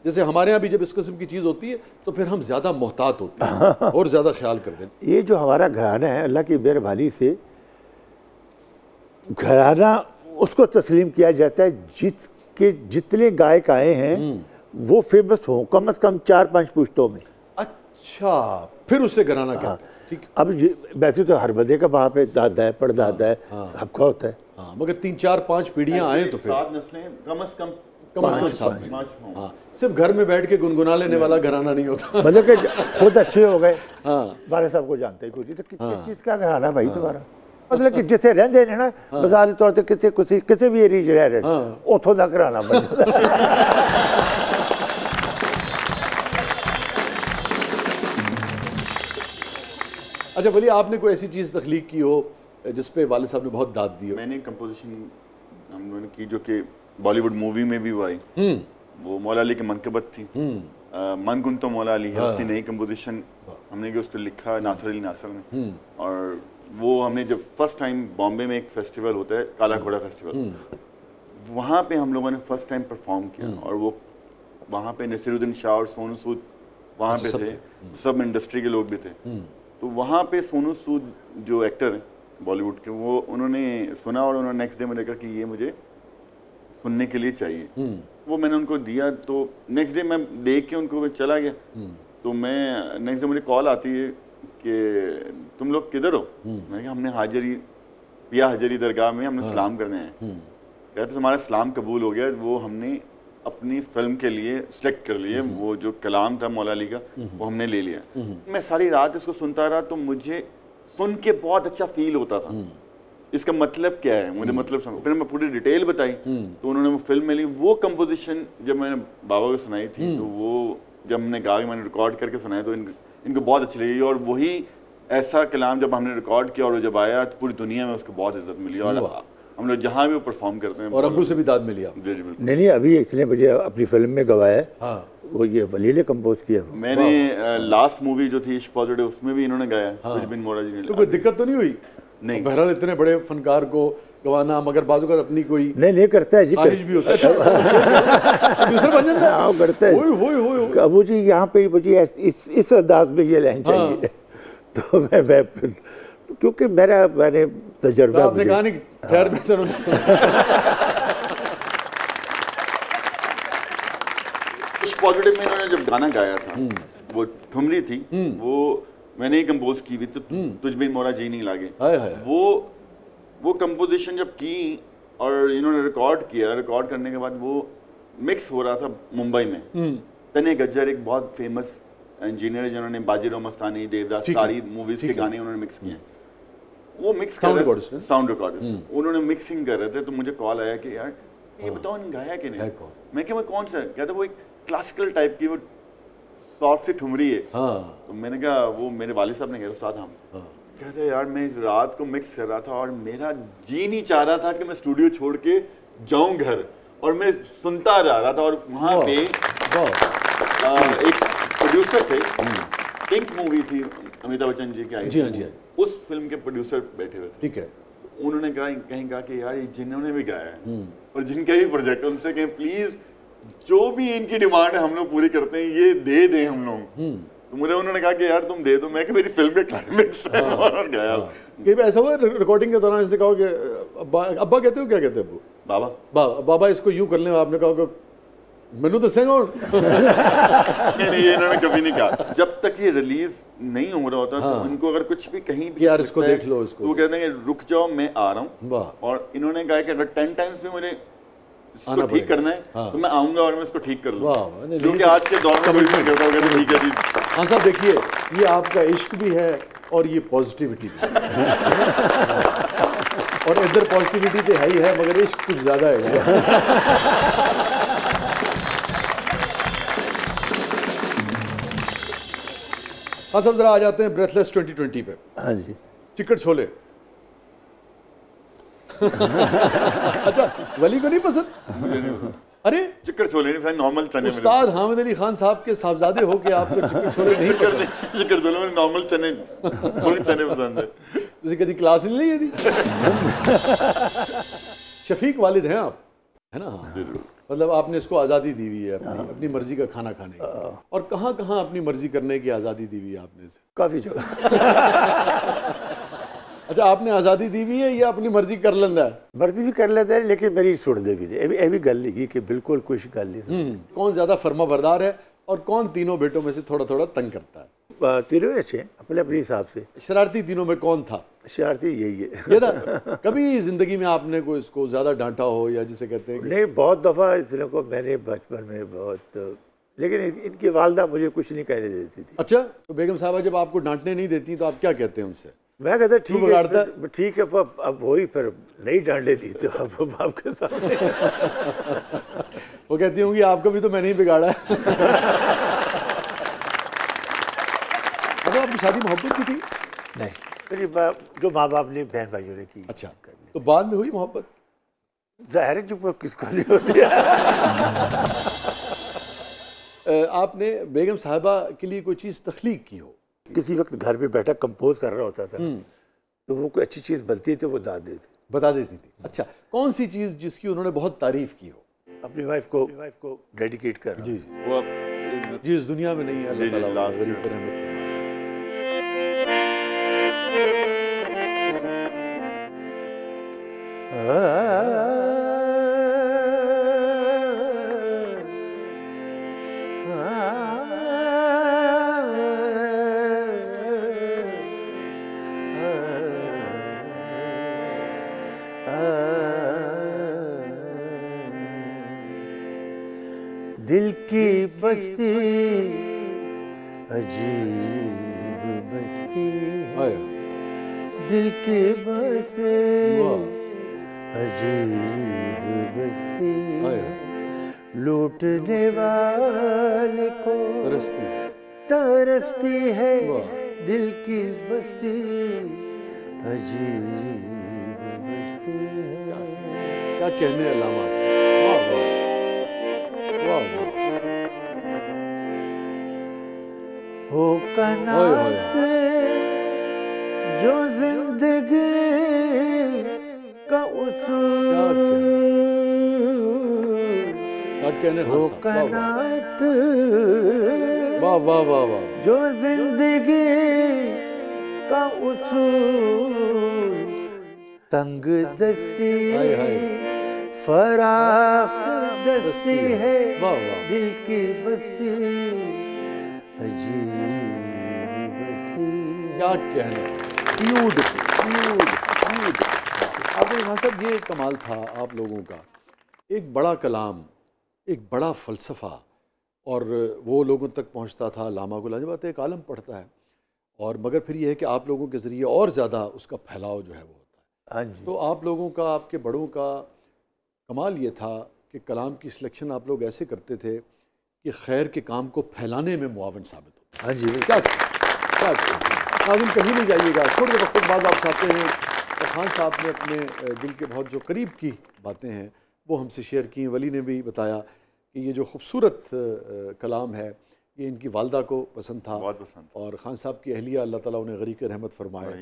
जैसे हमारे यहाँ भी जब इस किस्म की चीज होती है तो फिर हम ज्यादा मोहतात होते हैं और ज्यादा ख्याल करते हैं। ये जो हमारा घराना है, अल्लाह की मेहरबानी से घराना उसको तस्लीम किया जाता है जिसके जितने गायक आए हैं वो फेमस हो, कम से कम 4-5 पुश्तों में। अच्छा, फिर उससे घराना क्या? ठीक। अब वैसे तो हर बंदे का बाप है, दादा है, परदादा है, सबका होता है। हाँ, मगर 3-4-5 पीढ़ियां आए तो फिर 7 नस्लें कम से कम 7। हाँ, सिर्फ घर में बैठ के गुनगुना लेने वाला घराना नहीं होता। मतलब कि खुद अच्छे हो गए, बारे साहब को जानते ही कुछ, तो किस चीज़ का घराना भाई तुम्हारा? मतलब कि जिथे रहते हैं ना, मिसाल के तौर पर किसी भी एरिया च रह रहे, उतों का घराना बन जाता। अच्छा वली, आपने कोई ऐसी चीज़ तख्लीक की हो जिस पे वालिद साहब ने बहुत दाद दी हो? मैंने कंपोजिशन हम लोगों ने की जो कि बॉलीवुड मूवी में भी वो आई, वो मौला अली की मनकबत थी, मन गुन तो मौला अली है, उसकी नई कंपोजिशन हमने की, उसको लिखा नासिर अली नासिर ने। और वो हमने जब फर्स्ट टाइम बॉम्बे में एक फेस्टिवल होता है, काला घोड़ा फेस्टिवल, वहाँ पे हम लोगों ने फर्स्ट टाइम परफॉर्म किया, और वो वहाँ पे नसीरुद्दीन शाह और सोनू सूद वहाँ पे थे, सब इंडस्ट्री के लोग भी थे। तो वहाँ पे सोनू सूद जो एक्टर हैं बॉलीवुड के, वो उन्होंने सुना और उन्होंने नेक्स्ट डे मुझे कहा कि ये मुझे सुनने के लिए चाहिए। वो मैंने उनको दिया, तो नेक्स्ट डे मैं देख के उनको मैं चला गया, तो मैं नेक्स्ट डे मुझे कॉल आती है कि तुम लोग किधर हो? मैंने कहा हमने हाजरी पिया हजरी दरगाह में हमने सलाम करने हैं। कहते तुम्हारा सलाम कबूल हो गया, वो हमने अपनी फिल्म के लिए सिलेक्ट कर लिए, वो जो कलाम था मौला अली का वो हमने ले लिया। मैं सारी रात इसको सुनता रहा, तो मुझे सुन के बहुत अच्छा फील होता था, इसका मतलब क्या है, मुझे मतलब समझ। फिर मैं पूरी डिटेल बताई, तो उन्होंने वो फिल्म में ली। वो कंपोजिशन जब मैंने बाबा को सुनाई थी, तो वो जब हमने गा के मैंने रिकॉर्ड करके सुनाया, तो इनको बहुत अच्छी लगी। और वही ऐसा कलाम जब हमने रिकॉर्ड किया और वो जब आया, तो पूरी दुनिया में उसको बहुत इज्जत मिली, और हम लोग जहाँ भी वो परफॉर्म करते हैं। और अब्बू से भी दाद मिली आप? जी बिल्कुल। नहीं, अभी इसने मुझे अपनी फिल्म में गवाया है, वो ये वली ने कंपोज किया। मैंने लास्ट मूवी जो थी इश्क पॉजिटिव, उसमें भी इन्होंने गाया, तुझ बिन मोरा जी ने। तो कोई दिक्कत तो नहीं हुई? नहीं, बहरहाल इतने बड़े फनकार को गवाना, मगर बाजू का अपनी कोई नहीं करता है जी, ख्वाहिश भी होता है दूसरे बन जाता है, करता है। अबू जी यहाँ पे मुझे इस अंदाज में ये लाइन चाहिए, तो मैं क्योंकि मैंने तजर्बा, आपने कहा नहीं खैर बेहतर इश्क पॉजिटिव में इन्होंने जब गाना गाया था, वो ठुमरी थी, वो मैंने ही कंपोज की हुई, तो तुझ बिन मोरा जी नहीं लागे। वो कंपोजिशन जब की और इन्होंने रिकॉर्ड किया, रिकॉर्ड करने के बाद वो मिक्स हो रहा था मुंबई में। तने गज्जर एक बहुत फेमस इंजीनियर है जिन्होंने बाजीराव मस्तानी, देवदास, सारी मूवीज के गाने उन्होंने मिक्स किए। वो मिक्स साउंड रिकॉर्डिस्ट उन्होंने मिक्सिंग कर रहे थे, तो मुझे कॉल आया कि यार ये बताओ गाया कि नहीं। मैं क्या, वो कौन सा? क्या था वो? एक क्लासिकल टाइप की, वो सॉफ्ट सी ठुमरी है। हाँ। तो मैंने कहा, वो मेरे वालिद साहब ने कहा उस्ताद हम कहते यार मैं इस रात को मिक्स कर रहा था और मेरा जी नहीं चाह रहा था कि मैं स्टूडियो छोड़ के जाऊं घर, और मैं सुनता जा रहा था। और वहाँ पे एक प्रोड्यूसर थे, पिंक मूवी थी अमिताभ बच्चन जी की आई, जी हाँ, जी हाँ। उस फिल्म के प्रोड्यूसर बैठे हुए थे। ठीक है। उन्होंने कहीं कहा कि यार ये जिन्होंने भी गाया है और जिनके भी प्रोजेक्ट, उनसे कहें प्लीज जो भी इनकी डिमांड है हम लोग पूरी करते हैं, ये दे दें हम लोग। तो मुझे उन्होंने कहा कि यार तुम दे दो, मैं कि मेरी फिल्म का क्लाइमेक्स है। और गया। कई बार ऐसा हुआ रिकॉर्डिंग के दौरान इसने कहा कि अब्बा कहते हो, क्या कहते हैं अब्बू? बाबा बाबा इसको यूं कर लें, आपने कहा कि मैनू दसेगा। नहीं, ये इन्होंने कभी नहीं कहा। जब तक ये रिलीज नहीं हो रहा होता तो उनको अगर कुछ भी कहीं भी यार इसको देख लो, इसको, तो वो कहते हैं कि रुक जाओ मैं आ रहा हूँ। वाह। और इन्होंने कहा कि अगर 10 टाइम्स भी मुझे इसको ठीक करना है तो मैं आऊंगा और मैं इसको ठीक कर लूंगा, जो कि आज के दौर में कोई नहीं करता होगा। तो ठीक है जी। हाँ साहब, देखिए ये आपका इश्क भी है और ये पॉजिटिविटी भी और इधर पॉजिटिविटी तो है ही है, मगर इश्क कुछ ज्यादा है। हाँ साहब, जरा आ जाते हैं ब्रेथलेस 2020 पे। हाँ जी। चिकन छोले। अच्छा, वली को नहीं पसंद? अरे चिकन छोले नहीं, नॉर्मल चने। उस्ताद हामिद अली खान साहब के साहबजादे हो के आपको चिकन छोले नहीं पसंद? चिकन छोले में नॉर्मल चने, चने पसंद है। तुझे कभी क्लास नहीं ली थी? शफीक वालिद हैं आप, है ना? मतलब आपने इसको आज़ादी दी हुई है अपनी मर्जी का खाना खाने की। और कहाँ कहाँ अपनी मर्जी करने की आज़ादी दी हुई है आपने से? काफ़ी जगह। अच्छा, आपने आज़ादी दी हुई है या अपनी मर्जी कर लेंदा है? मर्जी भी कर लेते हैं, लेकिन मेरी सुनते भी नहीं। ये भी गल नहीं कि बिल्कुल कुछ गल नहीं। कौन ज़्यादा फर्मा बरदार है और कौन तीनों बेटों में से थोड़ा थोड़ा तंग करता है? तीनों अच्छे हैं अपने अपने हिसाब से। शरारती तीनों में कौन था? शरारती यही है। ये था। कभी जिंदगी में आपने को इसको ज़्यादा डांटा हो, या जिसे कहते हैं नहीं, बहुत दफ़ा इसने को मैंने बचपन में बहुत, लेकिन इनकी वालदा मुझे कुछ नहीं कहने देती थी। अच्छा, तो बेगम साहबा जब आपको डांटने नहीं देती तो आप क्या कहते हैं उनसे? मैं कहता ठीक है, अब वही फिर नहीं डांटे दी तो अब आपके सामने। वो कहती होंगी आपको भी तो मैंने ही बिगाड़ा है। मतलब आपकी शादी मोहब्बत की थी? नहीं, मेरी जो माँ बाप ने बहन भाइयों ने की। अच्छा, तो बाद में हुई मोहब्बत? जाहिर है, जो किसको नहीं होती है। आपने बेगम साहिबा के लिए कोई चीज़ तख्लीक की हो? किसी वक्त घर पे बैठा कंपोज कर रहा होता था तो वो कोई अच्छी चीज़ बनती थी, वो बता देती थी। अच्छा, कौन सी चीज़ जिसकी उन्होंने बहुत तारीफ की हो? अपनी वाइफ को डेडिकेट कर। जी जी, वो जी इस दुनिया में नहीं है, अल्लाह ताला पर रहमत फरमाए। दिल की बस्ती अजीब बस्ती है, दिल की बस्ती अजीब बस्ती है, लूटने वाले को तरसती है, दिल की बस्ती अजीब बस्ती है। क्या कहने अल्लामा। हो कनात जो जिंदगी का उसूल, हो कनात वाह वाह वाह वाह, जो जिंदगी का उसूल, तंग दस्ती फराख दस्ती है, दिल की बस्ती अजीब बस्ती। क्या कहना, अब साहब ये कमाल था आप लोगों का, एक बड़ा कलाम, एक बड़ा फ़लसफ़ा, और वो लोगों तक पहुंचता था। लामा को लाजवाब एक आलम पढ़ता है, और मगर फिर ये है कि आप लोगों के ज़रिए और ज़्यादा उसका फैलाव जो है वो होता है। हाँ जी। तो आप लोगों का, आपके बड़ों का कमाल ये था कि कलाम की सिलेक्शन आप लोग ऐसे करते थे कि खैर के काम को फैलाने में मुआवन साबित हो। हाँ जी, क्या नाज़रीन कहीं नहीं जाइएगा, थोड़े वक्त बाद आप चाहते हैं तो खान साहब ने अपने दिल के बहुत जो करीब की बातें हैं वो हमसे शेयर की। वली ने भी बताया कि ये जो खूबसूरत कलाम है ये इनकी वालदा को पसंद था, बहुत पसंद था। और खान साहब की अहलिया अल्लाह ताला उन्हें गरीक रहमत फरमाए,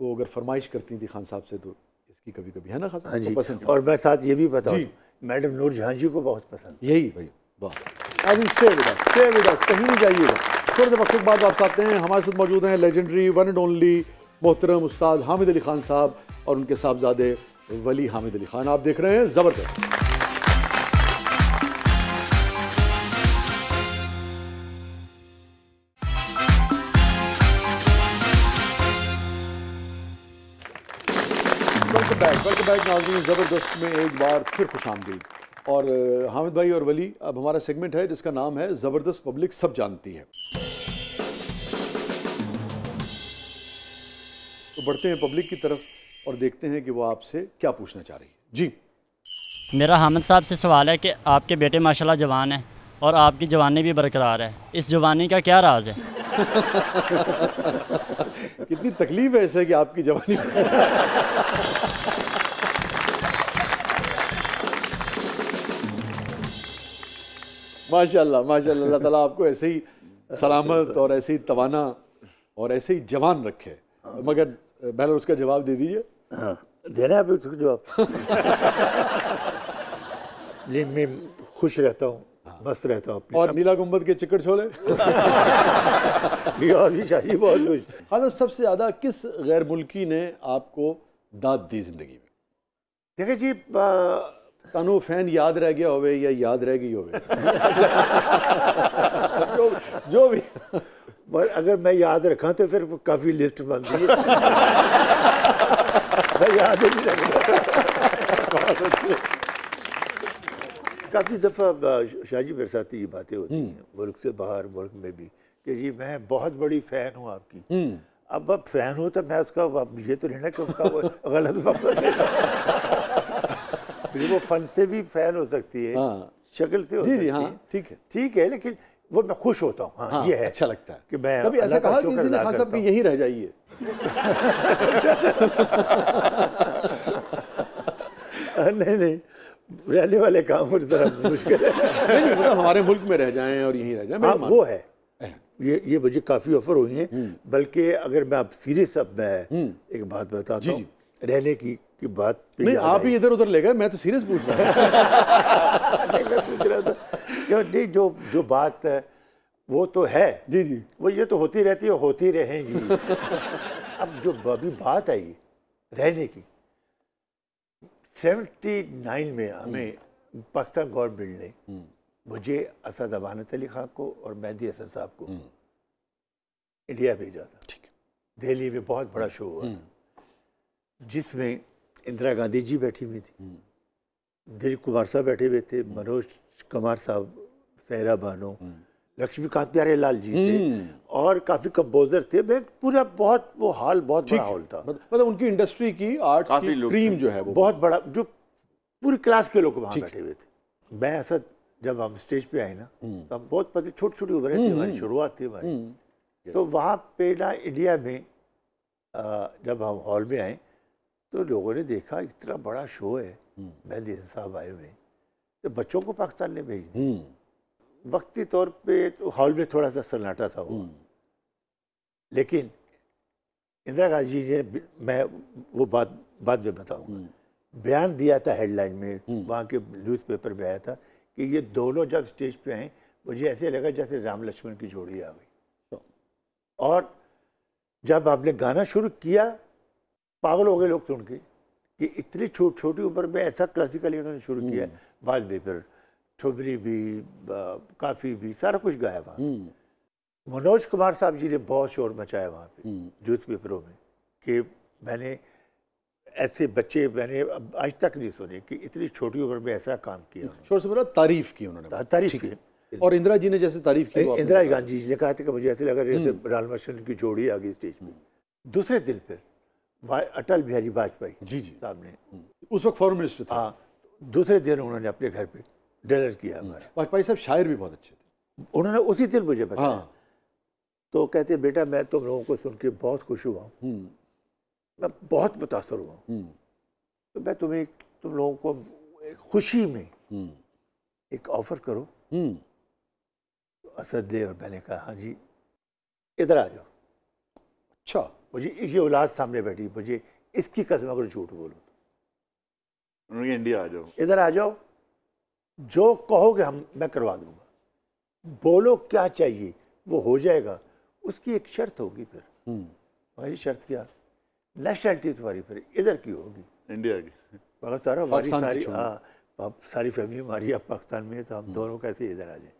वो अगर फरमाइश करती थी खान साहब से तो इसकी कभी कभी, है ना खान साहब? हाँ जी, पसंद। और मैं साथ ये भी बताऊँ, मैडम नूर जहां जी को बहुत पसंद। यही भाई, वाह। अभी स्टे विद अस, कहीं नहीं जाइएगा। थोड़े देर वक्त बाद आप आते हैं, हमारे साथ मौजूद हैं लेजेंडरी वन एंड ओनली मोहतरम उस्ताद हामिद अली खान साहब और उनके साहबजादे वली हामिद अली खान। आप देख रहे हैं ज़बरदस्त। वेलकम बैक नाज़रीन, ज़बरदस्त में एक बार फिर खुशामदीद। और हामिद भाई और वली, अब हमारा सेगमेंट है जिसका नाम है ज़बरदस्त पब्लिक सब जानती है। तो बढ़ते हैं पब्लिक की तरफ और देखते हैं कि वो आपसे क्या पूछना चाह रही है। जी, मेरा हामिद साहब से सवाल है कि आपके बेटे माशाल्लाह जवान है और आपकी जवानी भी बरकरार है, इस जवानी का क्या राज है? कितनी तकलीफ है ऐसे कि आपकी जवानी माशाल्लाह माशाल्लाह, अल्लाह ताला आपको ऐसे ही सलामत और ऐसे ही तवाना और ऐसे ही जवान रखे। मगर पहले उसका जवाब दे दीजिए। हाँ, देना है अभी उसका जवाब। नहीं, मैं खुश रहता हूँ, मस्त रहता हूँ। और नीला गुम्बद के चिकट छोले और भी शादी बहुत खुश। हाँ, सबसे ज़्यादा किस गैर मुल्की ने आपको दाद दी ज़िंदगी में? देखिए जी, तानू फैन याद रह गया होवे या याद रह गई होवे जो भी, अगर मैं याद रखा तो फिर काफ़ी लिस्ट बनती है। मैं याद ही नहीं रखता। काफ़ी दफ़ा शाहजी मेरे साथ ये बातें होती हैं मुल्क से बाहर, मुल्क में भी, कि जी मैं बहुत बड़ी फ़ैन हूँ आपकी। अब फ़ैन हूँ तो मैं उसका, अब ये तो नहीं ना कि उसका वो गलत वो फन से भी फ़ैन हो सकती है, शक्ल से हो सकती है। हाँ, ठीक है, लेकिन वो मैं खुश होता हूँ। हाँ, ये है, अच्छा लगता है कि मैं कभी ऐसा कहा कि खान साहब की यहीं रह जाइए? नहीं, रहने वाले काम पर जरा मुश्किल है। नहीं, मतलब हमारे मुल्क में रह जाएं और यहीं रह जाएं। हाँ, वो है। ये मुझे काफ़ी ऑफर हुई हैं, बल्कि अगर मैं आप सीरियस, अब मैं एक बात बताता हूँ रहने की बात नहीं, आप ही इधर उधर ले गए, मैं तो सीरियस पूछ रहा था। मैं पूछ रहा था नहीं, जो बात है वो तो है जी, वो ये तो होती रहती है, होती रहेगी। अब जो अभी बात आई रहने की, 79 में हमें पाकिस्तान गवर्नमेंट ने मुझे, असद अमानत अली खान को और मेहदी हसन साहब को इंडिया भेजा था। दिल्ली में बहुत बड़ा शो हुआ था जिसमें इंदिरा गांधी जी बैठी हुई थी, दिलीप कुमार साहब बैठे हुए थे, मनोज कुमार साहब, सहरा बानो, लक्ष्मीकांत प्यारेलाल जी थे और काफ़ी कंपोजर थे। मैं पूरा बहुत वो हॉल बहुत बड़ा हॉल था, मतलब उनकी इंडस्ट्री की आर्ट्स की क्रीम जो है वो बहुत बड़ा, जो पूरी क्लास के लोग वहाँ बैठे हुए थे। मैं ऐसा जब हम स्टेज पे आए ना तो हम बहुत पता, छोटी छोटी उम्र थी हमारी, शुरुआत थी हमारी। तो वहाँ पे ना इंडिया में जब हम हॉल में आए तो लोगों ने देखा इतना बड़ा शो है, मेहदी हसन साहब आए हुए, तो बच्चों को पाकिस्तान ने भेज दिया। वक्ती तौर पे तो हॉल में थोड़ा सा सन्नाटा सा हुआ, लेकिन इंदिरा गांधी जी ने, मैं वो बात बाद में बताऊंगा, बयान दिया था हेडलाइन में, वहाँ के न्यूज़पेपर में आया था कि ये दोनों जब स्टेज पे आए मुझे ऐसे लगा जैसे राम लक्ष्मण की जोड़ी आ गई। और जब आपने गाना शुरू किया, पागल हो गए लोग सुन के कि इतनी छोटी उम्र में ऐसा क्लासिकली उन्होंने शुरू किया। बाद में फिर ठुमरी भी, काफ़ी भी, सारा कुछ गाया वहाँ। मनोज कुमार साहब जी ने बहुत शोर मचाया वहाँ पे न्यूज़पेपरों में कि मैंने ऐसे बच्चे मैंने आज तक नहीं सुने कि इतनी छोटी उम्र में ऐसा काम किया। शोर से बड़ा तारीफ की उन्होंने, तारीफ की। और इंदिरा जी ने जैसे तारीफ की, इंदिरा गांधी जी ने कहा था कि मुझे ऐसे लगा जैसे राम लक्ष्मण की जोड़ी आ गई स्टेज पे। दूसरे दिन फिर अटल बिहारी वाजपेयी साहब ने, उस वक्त फॉरेन मिनिस्टर था, हाँ, दूसरे दिन उन्होंने अपने घर पे डिनर किया हमारा। वाजपेयी साहब शायर भी बहुत अच्छे थे। उन्होंने उसी दिन मुझे बताया। हाँ। तो कहते बेटा मैं तुम लोगों को सुन के बहुत खुश हुआ हूँ, मैं बहुत मुतासर हुआ हूँ, तो मैं तुम लोगों को खुशी में एक ऑफर करो। असद दे, और मैंने कहा हाँ जी, इधर आ जाओ। अच्छा, मुझे ये औलाद सामने बैठी, मुझे इसकी कसम अगर झूठ बोलो तो उन्होंने इंडिया आ जाओ, इधर आ जाओ, जो कहोगे मैं करवा दूंगा, बोलो क्या चाहिए वो हो जाएगा, उसकी एक शर्त होगी। फिर हमारी शर्त क्या, नेशनलिटी तुम्हारी फिर इधर की होगी, इंडिया की। मगर सारा हमारी सारी सारी फैमिली हमारी अब पाकिस्तान में है, तो हम दोनों कैसे इधर आ जाए,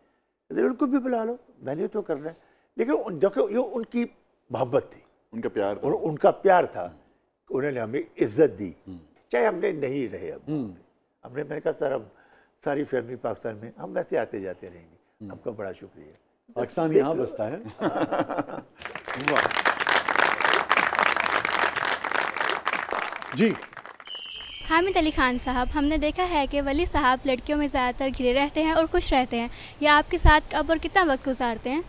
इधर उनको भी बुला लो, मैंने तो करना है। लेकिन देखो ये उनकी मोहब्बत थी, उनका प्यार था, और उनका प्यार था, उन्होंने हमें इज्जत दी, चाहे हमने नहीं रहे। अब मैंने कहा सर अब सारी फैमिली पाकिस्तान में, हम वैसे आते जाते रहेंगे, आपका बड़ा शुक्रिया। पाकिस्तान यहाँ बसता है। जी हामिद अली खान साहब, हमने देखा है कि वली साहब लड़कियों में ज़्यादातर घिरे रहते हैं और खुश रहते हैं, या आपके साथ कब और कितना वक्त गुजारते हैं?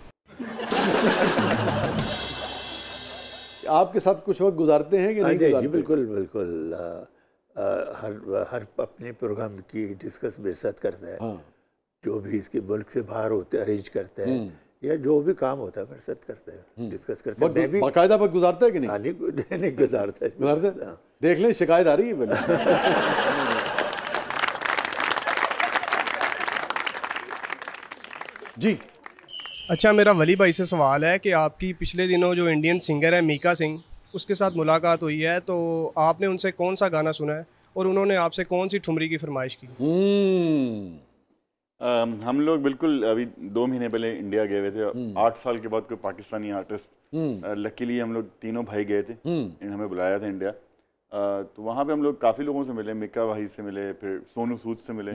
आपके साथ कुछ वक्त गुजारते हैं कि नहीं गुजारते? जी बिल्कुल बिल्कुल, हर अपने प्रोग्राम की डिस्कस मेरे साथ करता है। हाँ। जो भी इसके मुल्क से बाहर होते अरेंज करते हैं, या जो भी काम होता है मेरे साथ करते हैं, डिस्कस करते हैं। मैं भी बाकायदा वक्त गुजारता है कि नहीं? नहीं गुजारता है, गुजारते। देख लें, शिकायत आ रही है। जी अच्छा, मेरा वली भाई से सवाल है कि आपकी पिछले दिनों जो इंडियन सिंगर है मीका सिंह, उसके साथ मुलाकात हुई है, तो आपने उनसे कौन सा गाना सुना है और उन्होंने आपसे कौन सी ठुमरी की फरमाइश की? हम लोग बिल्कुल अभी 2 महीने पहले इंडिया गए हुए थे। 8 साल के बाद कोई पाकिस्तानी आर्टिस्ट, लकीली हम लोग तीनों भाई गए थे, हमें बुलाया था इंडिया। तो वहाँ पे हम लोग काफ़ी लोगों से मिले, मिका भाई से मिले, फिर सोनू सूद से मिले,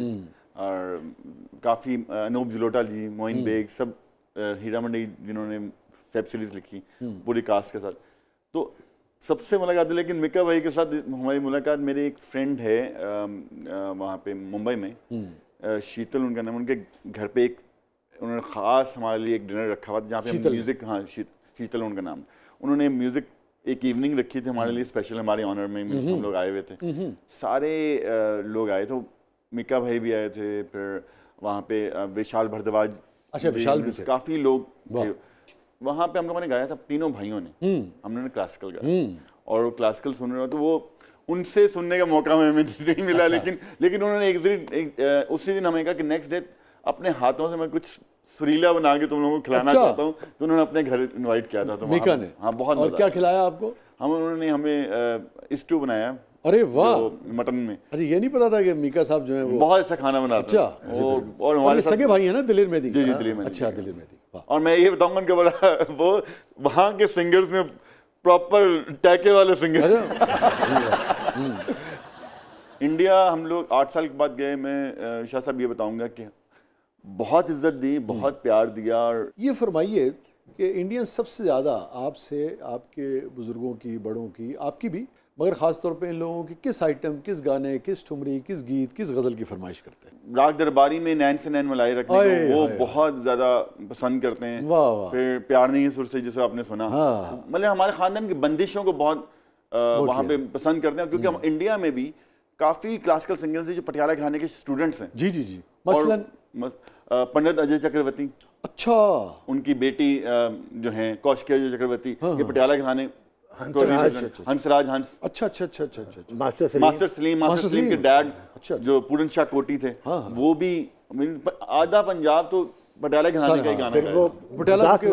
और काफ़ी अनूप जलोटा जी, मोइन बेग, सब हीरा मंडी जिन्होंने वेब सीरीज़ लिखी पूरी कास्ट के साथ, तो सबसे मुलाकात है। लेकिन मिका भाई के साथ हमारी मुलाकात, मेरे एक फ्रेंड है वहाँ पे मुंबई में, शीतल उनका नाम, उनके घर पे एक उन्होंने ख़ास हमारे लिए एक डिनर रखा हुआ था, जहाँ पे म्यूज़िक, हाँ शीतल उनका नाम, उन्होंने म्यूज़िक एक इवनिंग रखी थी हमारे लिए स्पेशल, हमारे ऑनर में हम लोग आए हुए थे, सारे लोग आए, तो मिका भाई भी आए थे, फिर वहाँ पे विशाल भारद्वाज, अच्छा विशाल भी थे, काफ़ी लोग थे वहाँ पे। हम लोगों ने गाया था तीनों भाइयों ने, हमने क्लासिकल गाया, और वो क्लासिकल सुन रहे हो, तो वो उनसे सुनने का मौका हमें नहीं मिला। अच्छा। लेकिन उन्होंने उसी दिन हमें कहा कि नेक्स्ट डे अपने हाथों से मैं कुछ सुरीला बना के तुम लोगों को खिलाना चाहता हूँ, तो उन्होंने अपने घर इनवाइट किया था। तो मीका ने, हाँ बहुत, और क्या खिलाया आपको? उन्होंने हमें स्टू बनाया। अरे वाह, मटन में। अरे ये नहीं पता था कि मीका साहब जो है वो बहुत अच्छा खाना बनाते हैं। अच्छा, और हमारे सगे भाई है ना दिलेर मेहदी? जी दिलेर मेहदी। अच्छा, दिलेर मेहदी। और मैं ये बताऊंगा उनका बड़ा वो वहाँ के सिंगर्स में प्रॉपर टैके वाले सिंगर। इंडिया हम लोग 8 साल के बाद गए। मैं शाह साहब ये बताऊंगा कि बहुत इज्जत दी, बहुत प्यार दिया। और ये फरमाइए कि इंडियन सबसे ज़्यादा आपसे, आपके बुज़ुर्गों की, बड़ों की, आपकी भी, मगर ख़ास तौर पे इन लोगों की किस आइटम, किस गाने, किस ठुमरी, किस गीत, किस गज़ल की फरमाइश करते हैं? राग दरबारी में नैन से नैन मिलाए रखने को वो बहुत ज़्यादा पसंद करते हैं। वाह वाह। फिर प्यार नहीं सुर से, जिसे आपने सुना, मतलब हमारे ख़ानदान की बंदिशों को बहुत वहाँ पे पसंद करते हैं, क्योंकि हम इंडिया में भी काफ़ी क्लासिकल सिंगर्स हैं जो पटियाला घराने के स्टूडेंट्स हैं। जी जी जी। मसलन पंडित अजय चक्रवर्ती, अच्छा, उनकी बेटी जो हैं कौशिकी अजय चक्रवर्ती, ये पटियाला घराने, हंसराज हंस, अच्छा, मास्टर सलीम के डैड जो पूरन शाह कोटी थे, वो भी, आधा पंजाब तो पटियाला घराने का ही गाना है। गुरदास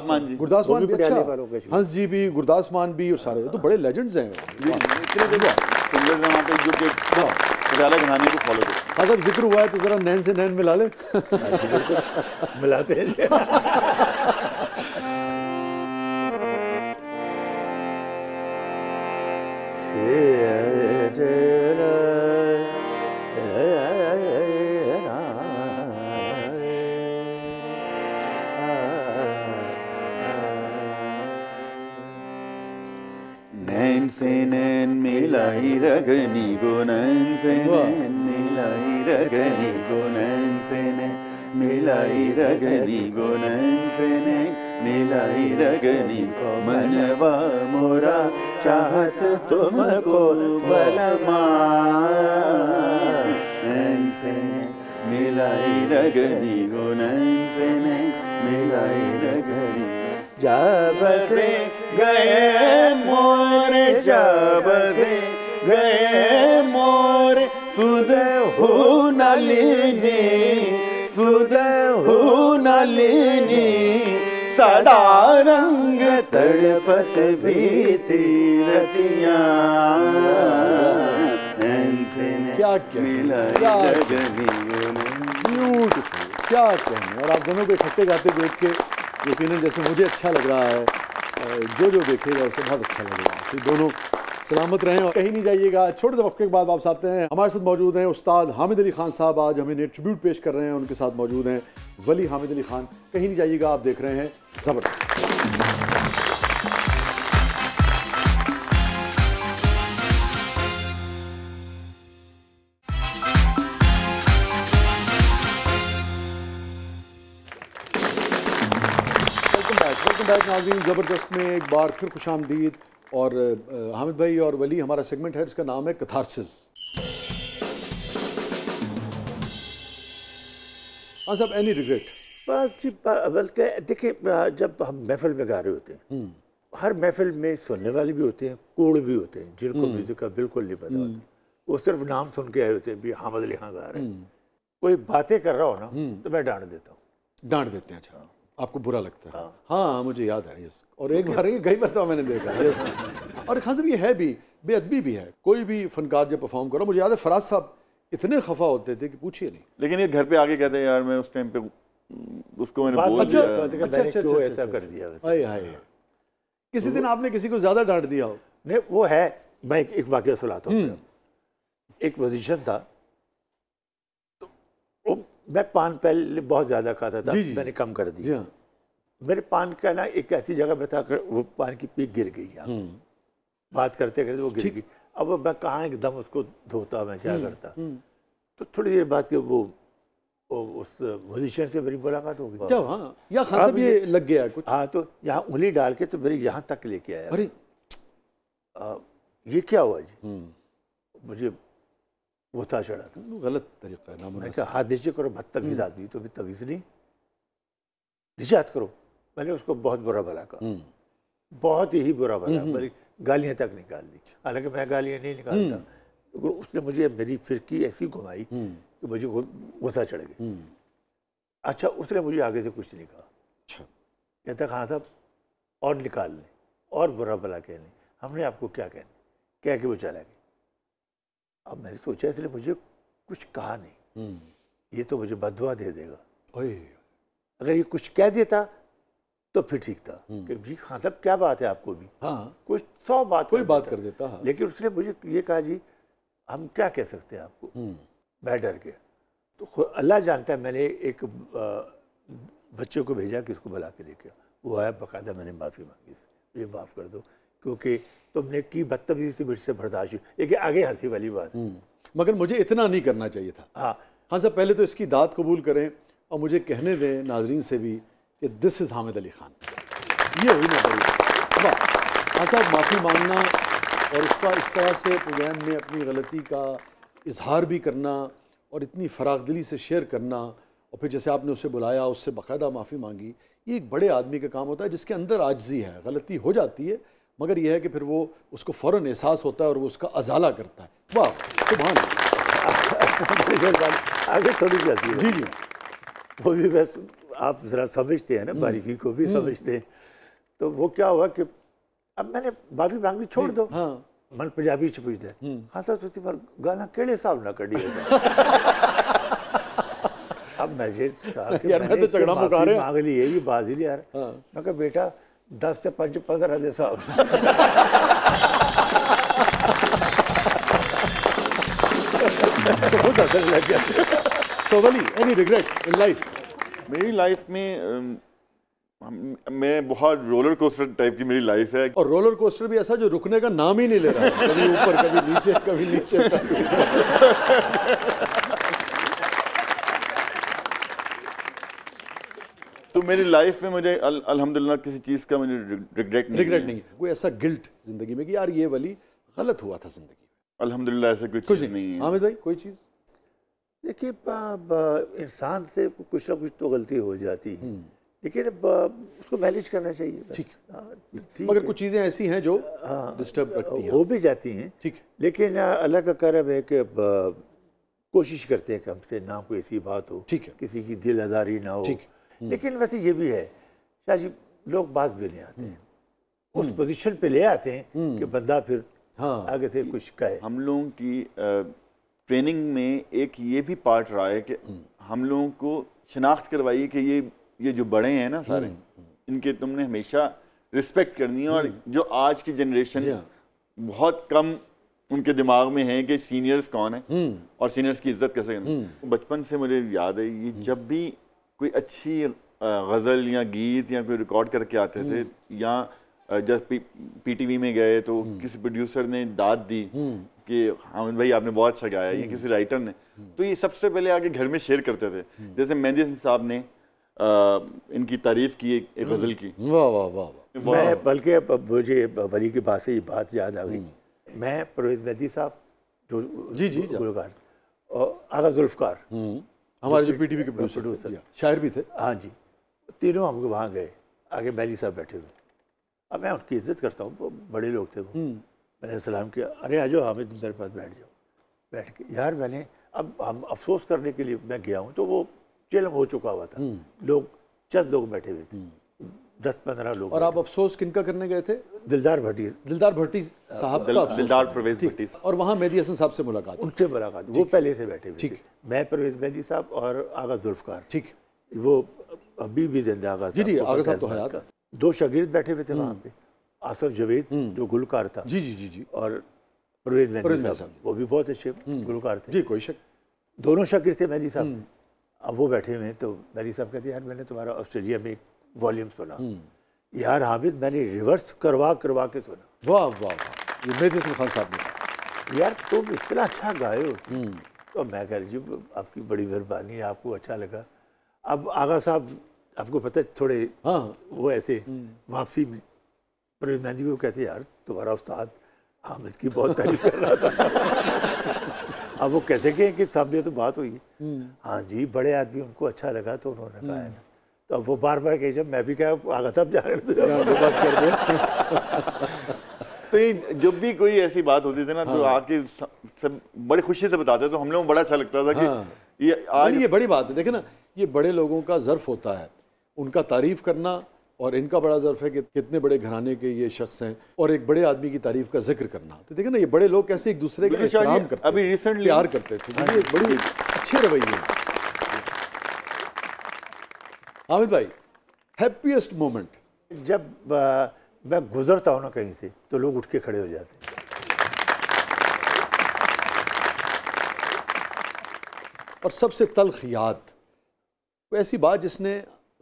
मान जी, गुरदास मान भी, अच्छा, हंस जी भी, गुरदास मान भी, और सारे तो बड़े लेजेंड्स हैं सिंगर्स वहाँ पे जो पटियाला घराने को फॉलो करते हैं। अगर जिक्र हुआ है तो जरा नैन से नैन मिला ले। मिलाते हैं। नैन से नैन मिलाई रगनी गो, नैन से नैन मिलाई रगनी गो, नैन से नैन मिलाई रगनी गुनन से नैन मिलाई रगनी को मनवा मोरा चाहत तुमको बलमा नैन से नैन मिलाई रगनी गुनन से नैन मिलाई रगनी जब से गए मोरे जब से गए मोरे सुध हो नलिनी सुध हो नलिनी सदा रंग तड़पत बीती रतिया क्या ब्यूटीफुल, क्या कहने। और आप दोनों को इकट्ठे गाते देख के यकीनन जैसे मुझे अच्छा लग रहा है, जो देखेगा उसे बहुत अच्छा लगेगा। तो दोनों सलामत रहें और कहीं नहीं जाइएगा। छोटे से वक्फे के बाद वापस आते हैं। हमारे साथ मौजूद हैं उस्ताद हामिद अली खान साहब, आज हमें इन्हें ट्रिब्यूट पेश कर रहे हैं। उनके साथ मौजूद हैं वली हामिद अली खान। कहीं नहीं जाइएगा, आप देख रहे हैं ज़बरदस्त। नाज़रीन, ज़बरदस्त में एक बार फिर खुशामदीद। और हामिद भाई और वली, हमारा सेगमेंट है, इसका नाम है कथारसिस। हाँ साहब, एनी रिग्रेट? बस बल्कि देखिए, जब हम महफिल में गा रहे होते हैं, हर महफिल में सुनने वाले भी होते हैं, कोड़ भी होते हैं जिनको म्यूजिक का बिल्कुल नहीं पता होता। वो सिर्फ नाम सुन के आए होते हैं, भी हामिद अली खान गा रहे हैं। कोई बातें कर रहा हो ना तो मैं डांट देता हूँ। डांट देते हैं? अच्छा, आपको बुरा लगता है? हाँ, मुझे याद है। यस। और एक बार कई बार मैंने देखा। यस। और खान साहब, ये है भी बेअदबी भी है। कोई भी फनकार जब परफॉर्म करो, मुझे याद है फराज साहब इतने खफा होते थे कि पूछिए नहीं। लेकिन ये घर पे आके कहते हैं यार मैं उस टाइम पे उसको मैंने बोल दिया। ऐसा कर दिया। किसी दिन आपने किसी को ज्यादा डांट दिया हो? नहीं, वो है। मैं एक वाकया सुनाता हूँ। एक पोजीशन था, मैं पान पहले बहुत ज़्यादा खाता था, मैंने कम कर दिया। मेरे पान का ना एक ऐसी जगह में था, वो पान की पीक गिर गई यहाँ। बात करते करते वो गिर गई। अब मैं कहाँ एकदम उसको धोता, मैं क्या करता। तो थोड़ी देर बाद के वो उस पोजीशन से मेरी मुलाकात हो गई। क्या? हाँ, या खान साहब ये लग गया कुछ? हाँ, तो यहाँ उंगली डाल के तो मेरी यहाँ तक लेके आया। अरे ये क्या हुआ जी? मुझे वो था चढ़ा था। गलत तरीका है। मैंने कहा हाथ नीचे करो, बदतमीज आदमी, तो भी तमीज नहीं, नीचे हाथ करो। मैंने उसको बहुत बुरा भला कहा, बहुत ही बुरा भला, मेरी गालियाँ तक निकाल दी। हालांकि मैं गालियाँ नहीं निकालता, तो उसने मुझे मेरी फिरकी ऐसी घुमाई कि मुझे गुस्सा चढ़ गया। अच्छा, उसने मुझे आगे से कुछ नहीं कहा। अच्छा, कहता खान साहब और निकाल लें और बुरा भला कहने, हमने आपको क्या कहना, कह के वो चला गया। अब मैंने सोचा इसलिए मुझे कुछ कहा नहीं, ये तो मुझे बददुआ दे देगा। अगर ये कुछ कह देता तो फिर ठीक था कि जी खान साहब क्या बात है आपको भी। हाँ, कुछ 100 बात कोई बात कर देता। हाँ। लेकिन उसने मुझे ये कहा जी हम क्या कह सकते हैं आपको। मैं डर गया। तो अल्लाह जानता है, मैंने एक बच्चे को भेजा कि इसको बुला के लेके, वो आया, बाकायदा मैंने माफ़ी मांगी, मुझे माफ़ कर दो क्योंकि तुमने की बदतमीजी से मुझसे बर्दाश्त हुई। लेकिन आगे हंसी वाली बात है, मगर मुझे इतना नहीं करना चाहिए था। हाँ खान साहब, पहले तो इसकी दाद कबूल करें और मुझे कहने दें नाजरीन से भी कि दिस इज़ हामिद अली खान। ये हुई ना बड़ी वाह। खान साहब, माफ़ी मांगना और उसका इस तरह से प्रोग्राम में अपनी गलती का इजहार भी करना और इतनी फरागदिली से शेयर करना, और फिर जैसे आपने उसे बुलाया, उससे बाकायदा माफ़ी मांगी, ये एक बड़े आदमी का काम होता है जिसके अंदर आजिज़ी है। गलती हो जाती है, मगर यह है कि फिर वो उसको फ़ौरन एहसास होता है और वो उसका अजाला करता है। वाह, सुभान अल्लाह। आगे थोड़ी जाती है। जी जी, वो भी बस आप ज़रा समझते हैं ना, बारीकी को भी समझते हैं। तो वो क्या हुआ कि अब मैंने माफ़ी मांगी, छोड़ दो। हाँ, मन पंजाबी च पुछदा हाँ तो तुसी पर गाना केड़े हिसाब ना कढ़ी अब मैं यार मैं तो झगड़ा मुका रहा मांग ली यही बात ही यार। मैं कहा बेटा 10 से 5 15 दे हिसाब बहुत असर लग गया। तो वली, एनी रिग्रेट इन लाइफ? मेरी लाइफ में मैं बहुत रोलर कोस्टर टाइप की मेरी लाइफ है। और रोलर कोस्टर भी ऐसा जो रुकने का नाम ही नहीं ले रहा है, कभी ऊपर कभी नीचे कभी नीचे। तो मेरी लाइफ में मुझे अल्हम्दुलिल्लाह किसी चीज़ का मुझे रिग्रेट नहीं है। कोई ऐसा गिल्ट जिंदगी में कि यार ये वली गलत हुआ था जिंदगी में? अल्हम्दुलिल्लाह ऐसे कुछ नहीं है। हामिद भाई कोई चीज़? देखिए इंसान से कुछ ना कुछ तो गलती हो जाती है, लेकिन उसको मैनेज करना चाहिए। ठीक, ठीक मगर है। कुछ चीज़ें ऐसी हैं जो डिस्टर्ब रखती हैं। हो भी जाती हैं, ठीक, लेकिन अल्लाह का करम है कि कोशिश करते हैं कि हमसे ना कोई ऐसी बात हो, ठीक है, किसी की दिल आज़ारी ना हो। ठीक, लेकिन वैसे ये भी है शाह जी, लोग बात भी नहीं आते हैं, उस पोजीशन पे ले आते हैं कि बंदा फिर हाँ आगे से कुछ कहे। हम लोगों की ट्रेनिंग में एक ये भी पार्ट रहा है कि हम लोगों को शनाख्त करवाइए कि ये जो बड़े हैं ना सारे, इनके तुमने हमेशा रिस्पेक्ट करनी है। और जो आज की जनरेशन बहुत कम उनके दिमाग में है कि सीनियर्स कौन है और सीनियर्स की इज्जत कैसे करनी। बचपन से मुझे याद है, ये जब भी कोई अच्छी गज़ल या गीत या कोई रिकॉर्ड करके आते थे, या जब पीटीवी में गए तो किसी प्रोड्यूसर ने दाद दी कि हामिद भाई आपने बहुत अच्छा गाया, या किसी राइटर ने, तो ये सबसे पहले आके घर में शेयर करते थे। जैसे मेहंदी हसन साहब ने इनकी तारीफ की एक गज़ल की। वाह वाह वाह। मैं बल्कि मुझे वली की बात से ये बात याद आ गई। मैं परवेज़ मेहंदी साहब जो जी गुलकार और आगा जुल्फ़कार, हमारे जो पीटीवी के प्रोड्यूसर शायर भी थे। हाँ जी, तीनों हम वहाँ गए, आगे मेहंदी साहब बैठे हुए। अब मैं उनकी इज्जत करता हूँ, बड़े लोग थे वो। मैंने सलाम किया, अरे आ जाओ हामिद मेरे पास बैठ जाओ। बैठ के यार मैंने अब हम अफसोस करने के लिए मैं गया हूँ, तो वो चिल्म हो चुका हुआ था, लोग चंद लोग बैठे हुए थे, 10-15 लोग। और आप अफसोस किनका करने गए थे? दिलदार भट्टी साहब का अफसोस। दिलदार परवेज़ भट्टी। और वहाँ मेहंदी हसन साहब से मुलाकात? उनसे मुलाकात, वो पहले से बैठे हुए थे। मैं परवेज़ मेहंदी साहब और आगा जुल्फ़कार, ठीक, वो अभी भी जिंदा आगा जी आगा साहब तो हयात। 2 शागिर्द बैठे हुए थे वहाँ पे, आसफ जवेद जो गुलकार था, जी, और परवेज़ मेहंदी साहब, वो भी बहुत अच्छे गुलकार थे जी, कोई शक। दोनों शागिर्द थे मेहंदी साहब। अब वो बैठे हुए हैं, तो मेहंदी साहब कहते यार मैंने तुम्हारा ऑस्ट्रेलिया में एक वॉल्यूम सुना यार हामिद, मैंने रिवर्स करवा के सुना। वाह वाह वाह। ये मेहंदी हसन खान साहब ने, यार तुम इतना अच्छा गाए हो। तो मैं कह रही जी आपकी बड़ी मेहरबानी, आपको अच्छा लगा। अब आगा साहब आपको पता है थोड़े वो ऐसे वापसी में परवेज़ मेहंदी को कहते यार तुम्हारा उस्ताद हामिद की बहुत तारीफ कर रहा था। अब वो कहते कि सामने तो बात हुई है, हाँ जी बड़े आदमी उनको अच्छा लगा तो उन्होंने कहा है ना। तो अब वो बार कहे जब मैं भी क्या आगा साहब जा रहे तो ये जब भी कोई ऐसी बात होती थी ना, तो आके सब बड़ी खुशी से बताते, तो हम लोगों को बड़ा अच्छा लगता था कि ये आज ये बड़ी बात है। देखे ना, ये बड़े लोगों का ज़र्फ होता है उनका तारीफ़ करना, और इनका बड़ा ज़र्फ है कि कितने बड़े घराने के ये शख्स हैं, और एक बड़े आदमी की तारीफ़ का जिक्र करना। तो देखे ना, ये बड़े लोग कैसे एक दूसरे का एहतराम करते, अभी रिसेंटली प्यार करते थे। ये एक बड़ी अच्छे रवैये हैं। हामिद भाई, हैप्पीएस्ट मोमेंट? जब मैं गुजरता हूँ ना कहीं से, तो लोग उठ के खड़े हो जाते हैं। और सबसे तल्ख याद, कोई ऐसी बात जिसने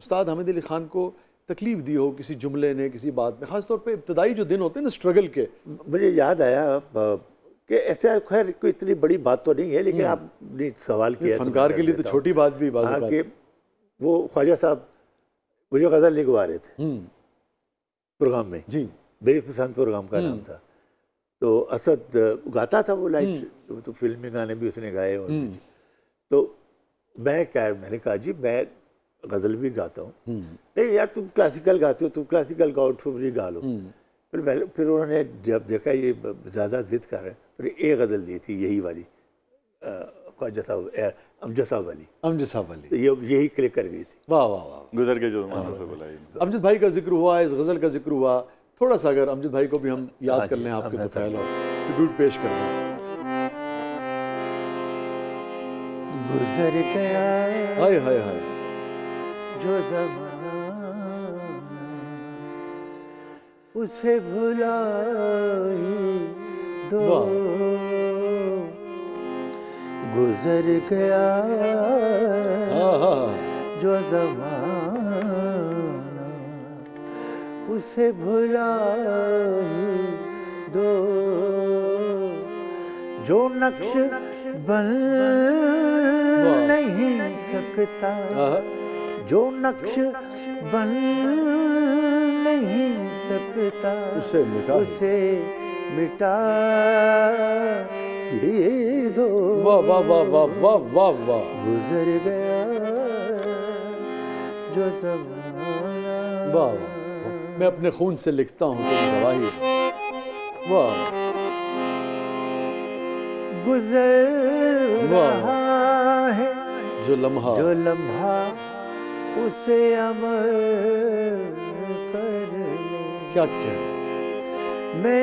उस्ताद हामिद अली ख़ान को तकलीफ़ दी हो, किसी जुमले ने, किसी बात में, ख़ास तौर पे इब्तदाई जो दिन होते हैं ना स्ट्रगल के? मुझे याद आया कि ऐसा खैर कोई इतनी बड़ी बात तो नहीं है, लेकिन आपने सवाल किया, फनकार के लिए तो छोटी बात भी हाँ, कि वो ख्वाजा साहब मुझे गज़ल लिखवा रहे थे प्रोग्राम में जी, मेरी पसंद प्रोग्राम का नाम था। तो असद गाता था वो लाइट, वो तो फिल्मी गाने भी उसने गाए। और तो मैंने कहा जी मैं गज़ल भी गाता हूँ। नहीं यार तुम क्लासिकल गाते हो, तुम क्लासिकल गाओ, ठुमरी गा लो। फिर उन्होंने जब देखा ये ज़्यादा जिद कर रहे हैं, फिर एक गज़ल दी थी यही वाली, अमजद साहब वाली, तो यही क्लिक कर गई थी। वाह वाह वाह, गुजर के जो से बुलाई। अमजद भाई का जिक्र हुआ, इस गज़ल का जिक्र हुआ, थोड़ा सा अगर अमजद भाई को भी हम याद कर लें, आपके तो ख्याल हो, ट्रिब्यूट पेश कर दें। गुजर गया हाय हाय हाय जो ज़माना, उसे भुला ही दो। गुजर गया जो ज़माना, उसे भुला ही दो। जो नक्श बन नहीं सकता, जो नक्श बन नहीं सकता, उसे मिटा मिटा ये दो। वाह वाह वाह वाह वाह वाह वाह। गुजर गया जो ज़माना। वाह वाह, मैं अपने खून से लिखता हूँ, तुम गवाही दो। वाह, गुजर रहा है जो लम्हा उसे अमर कर ले। क्या कहना, मैं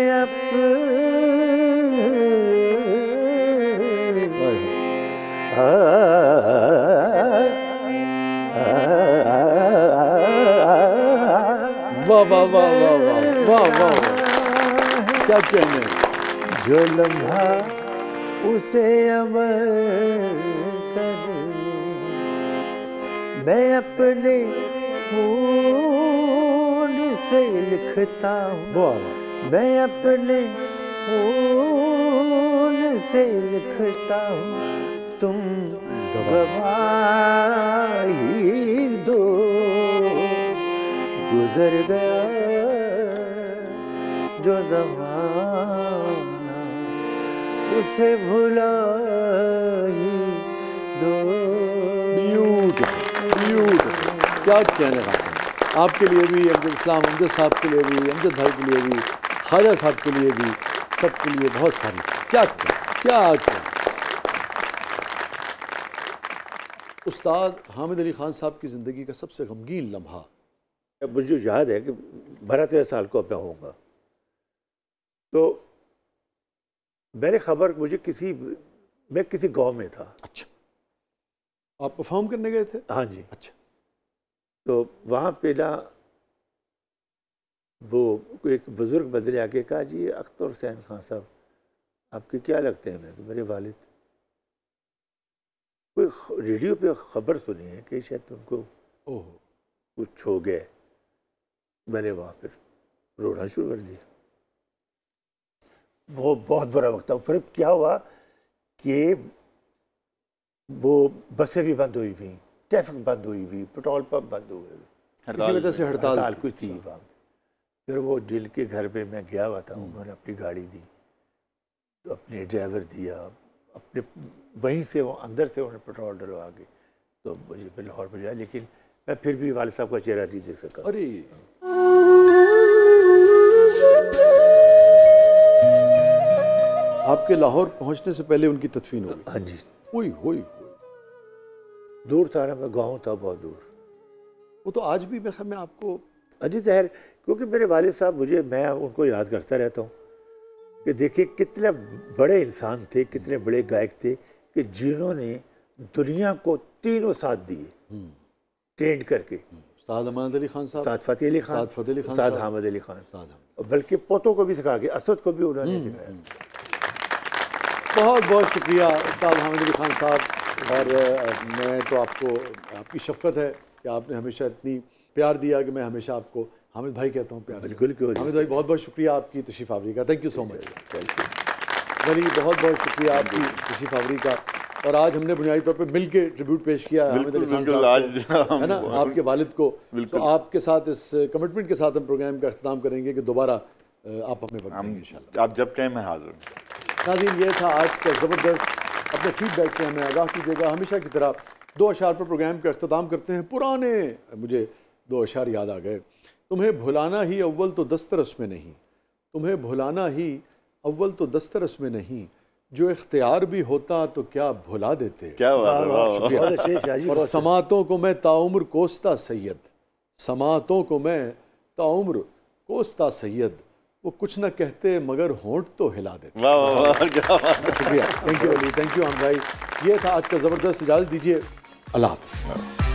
वाह वाह वाह वाह वाह वाह वाह, क्या कहने। जो लम्हा उसे अमर कर ले, मैं अपने खून से लिखता हूँ, मैं अपने खून से लिखता हूँ, तुम गवाही दो। गुजर गया जो ज़माना उसे भुला ही दो। ब्यूटीफुल ब्यूटीफुल, क्या कहने कासिम। आपके लिए भी, अमजद इस्लाम अमजद साहब के लिए भी, अमजद भाई के लिए भी, ख्वाजा साहब के लिए भी, सबके लिए बहुत सारी। क्या क्या उस्ताद हामिद अली खान साहब की ज़िंदगी का सबसे गमगीन लम्हा। मुझे याद है कि 12-13 साल को अपना होऊंगा, तो मैंने खबर, मैं किसी गांव में था। अच्छा, आप परफॉर्म करने गए थे? हाँ जी। अच्छा, तो वहाँ पे ना वो एक बुज़ुर्ग बंदे आके कहा, जी अख्तर हुसैन खान साहब आपके क्या लगते हैं? मैं, मेरे वालिद। कोई रेडियो पे खबर सुनी है कि शायद उनको कुछ हो गया। मैंने वहाँ पर रोना शुरू कर दिया। वो बहुत बुरा वक्त था। फिर क्या हुआ कि वो बसें भी बंद हुई हुई, ट्रैफिक बंद हुई हुई, पेट्रोल पंप बंद हुए हुए, इसी वजह से हड़ताल कोई थी वहाँ। फिर वो दिल के घर पे मैं गया हुआ था, उन्होंने अपनी गाड़ी दी, तो अपने ड्राइवर दिया, अपने वहीं से वो अंदर से उन्होंने पेट्रोल डलवा के तो मुझे फिर लाहौर पहुँचाया। लेकिन मैं फिर भी वालिद साहब का चेहरा नहीं देख सका। अरे आपके लाहौर पहुंचने से पहले उनकी तदफीन हो गई? हाँ जी। हुई दूर था ना, मैं गाँव था बहुत दूर। वो तो आज भी मैं आपको अजी जहर, क्योंकि मेरे वालिद साहब, मैं उनको याद करता रहता हूँ कि देखिए कितने बड़े इंसान थे, कितने बड़े गायक थे कि जिन्होंने दुनिया को तीनों साथ दिए ट्रेंड करके। उस्ताद अमान अली खान साहब, उस्ताद फ़तेह अली खान, उस्ताद हामिद अली खान, बल्कि पोतों को भी सिखा के, असद को भी उन्होंने सिखाया। बहुत बहुत शुक्रिया उस्ताद हामिद अली खान साहब। और मैं तो आपको, आपकी शफ़क़त है कि आपने हमेशा इतनी प्यार दिया कि मैं हमेशा आपको हामिद भाई कहता हूँ प्यार। बिल्कुल क्यों। हामिद भाई बहुत बहुत शुक्रिया आपकी तशरीफ़ आवरी का। Thank you so much. वली बहुत बहुत शुक्रिया आपकी तशरीफ़ आवरी का। और आज हमने बुनियादी तौर पे मिल के ट्रिब्यूट पेश किया हामिद अली खान साहब को, है ना, आपके वालिद को। तो आपके साथ इस कमिटमेंट के साथ हम प्रोग्राम का अख्ताम करेंगे कि दोबारा आप अपने वक्त देंगे इंशाल्लाह। आप जब कहें मैं हाज़िर हूँ। नाज़रीन, ये था आज का ज़बरदस्त। अपने फीडबैक से हमें आगाह कीजिएगा। हमेशा की तरह 2 अशार पर प्रोग्राम का अख्ताम करते हैं। पुराने मुझे 2 अशार याद आ गए। तुम्हें भुलाना ही अव्वल तो दस्तरस में नहीं, तुम्हें भुलाना ही अव्वल तो दस्तरस में नहीं, जो इख्तियार भी होता तो क्या भुला देते। क्या बात है। और समातों को मैं ताउम्र कोसता सैयद, समातों को मैं ताउम्र कोसता सैयद, वो कुछ ना कहते मगर होंठ तो हिला देते। वाह वाह वाह, क्या बात है। शुक्रिया, thank you Ali, thank you हम भाई। ये था आज का ज़बरदस्त। इजाज़त दीजिए, अल्लाह हाफ़िज़।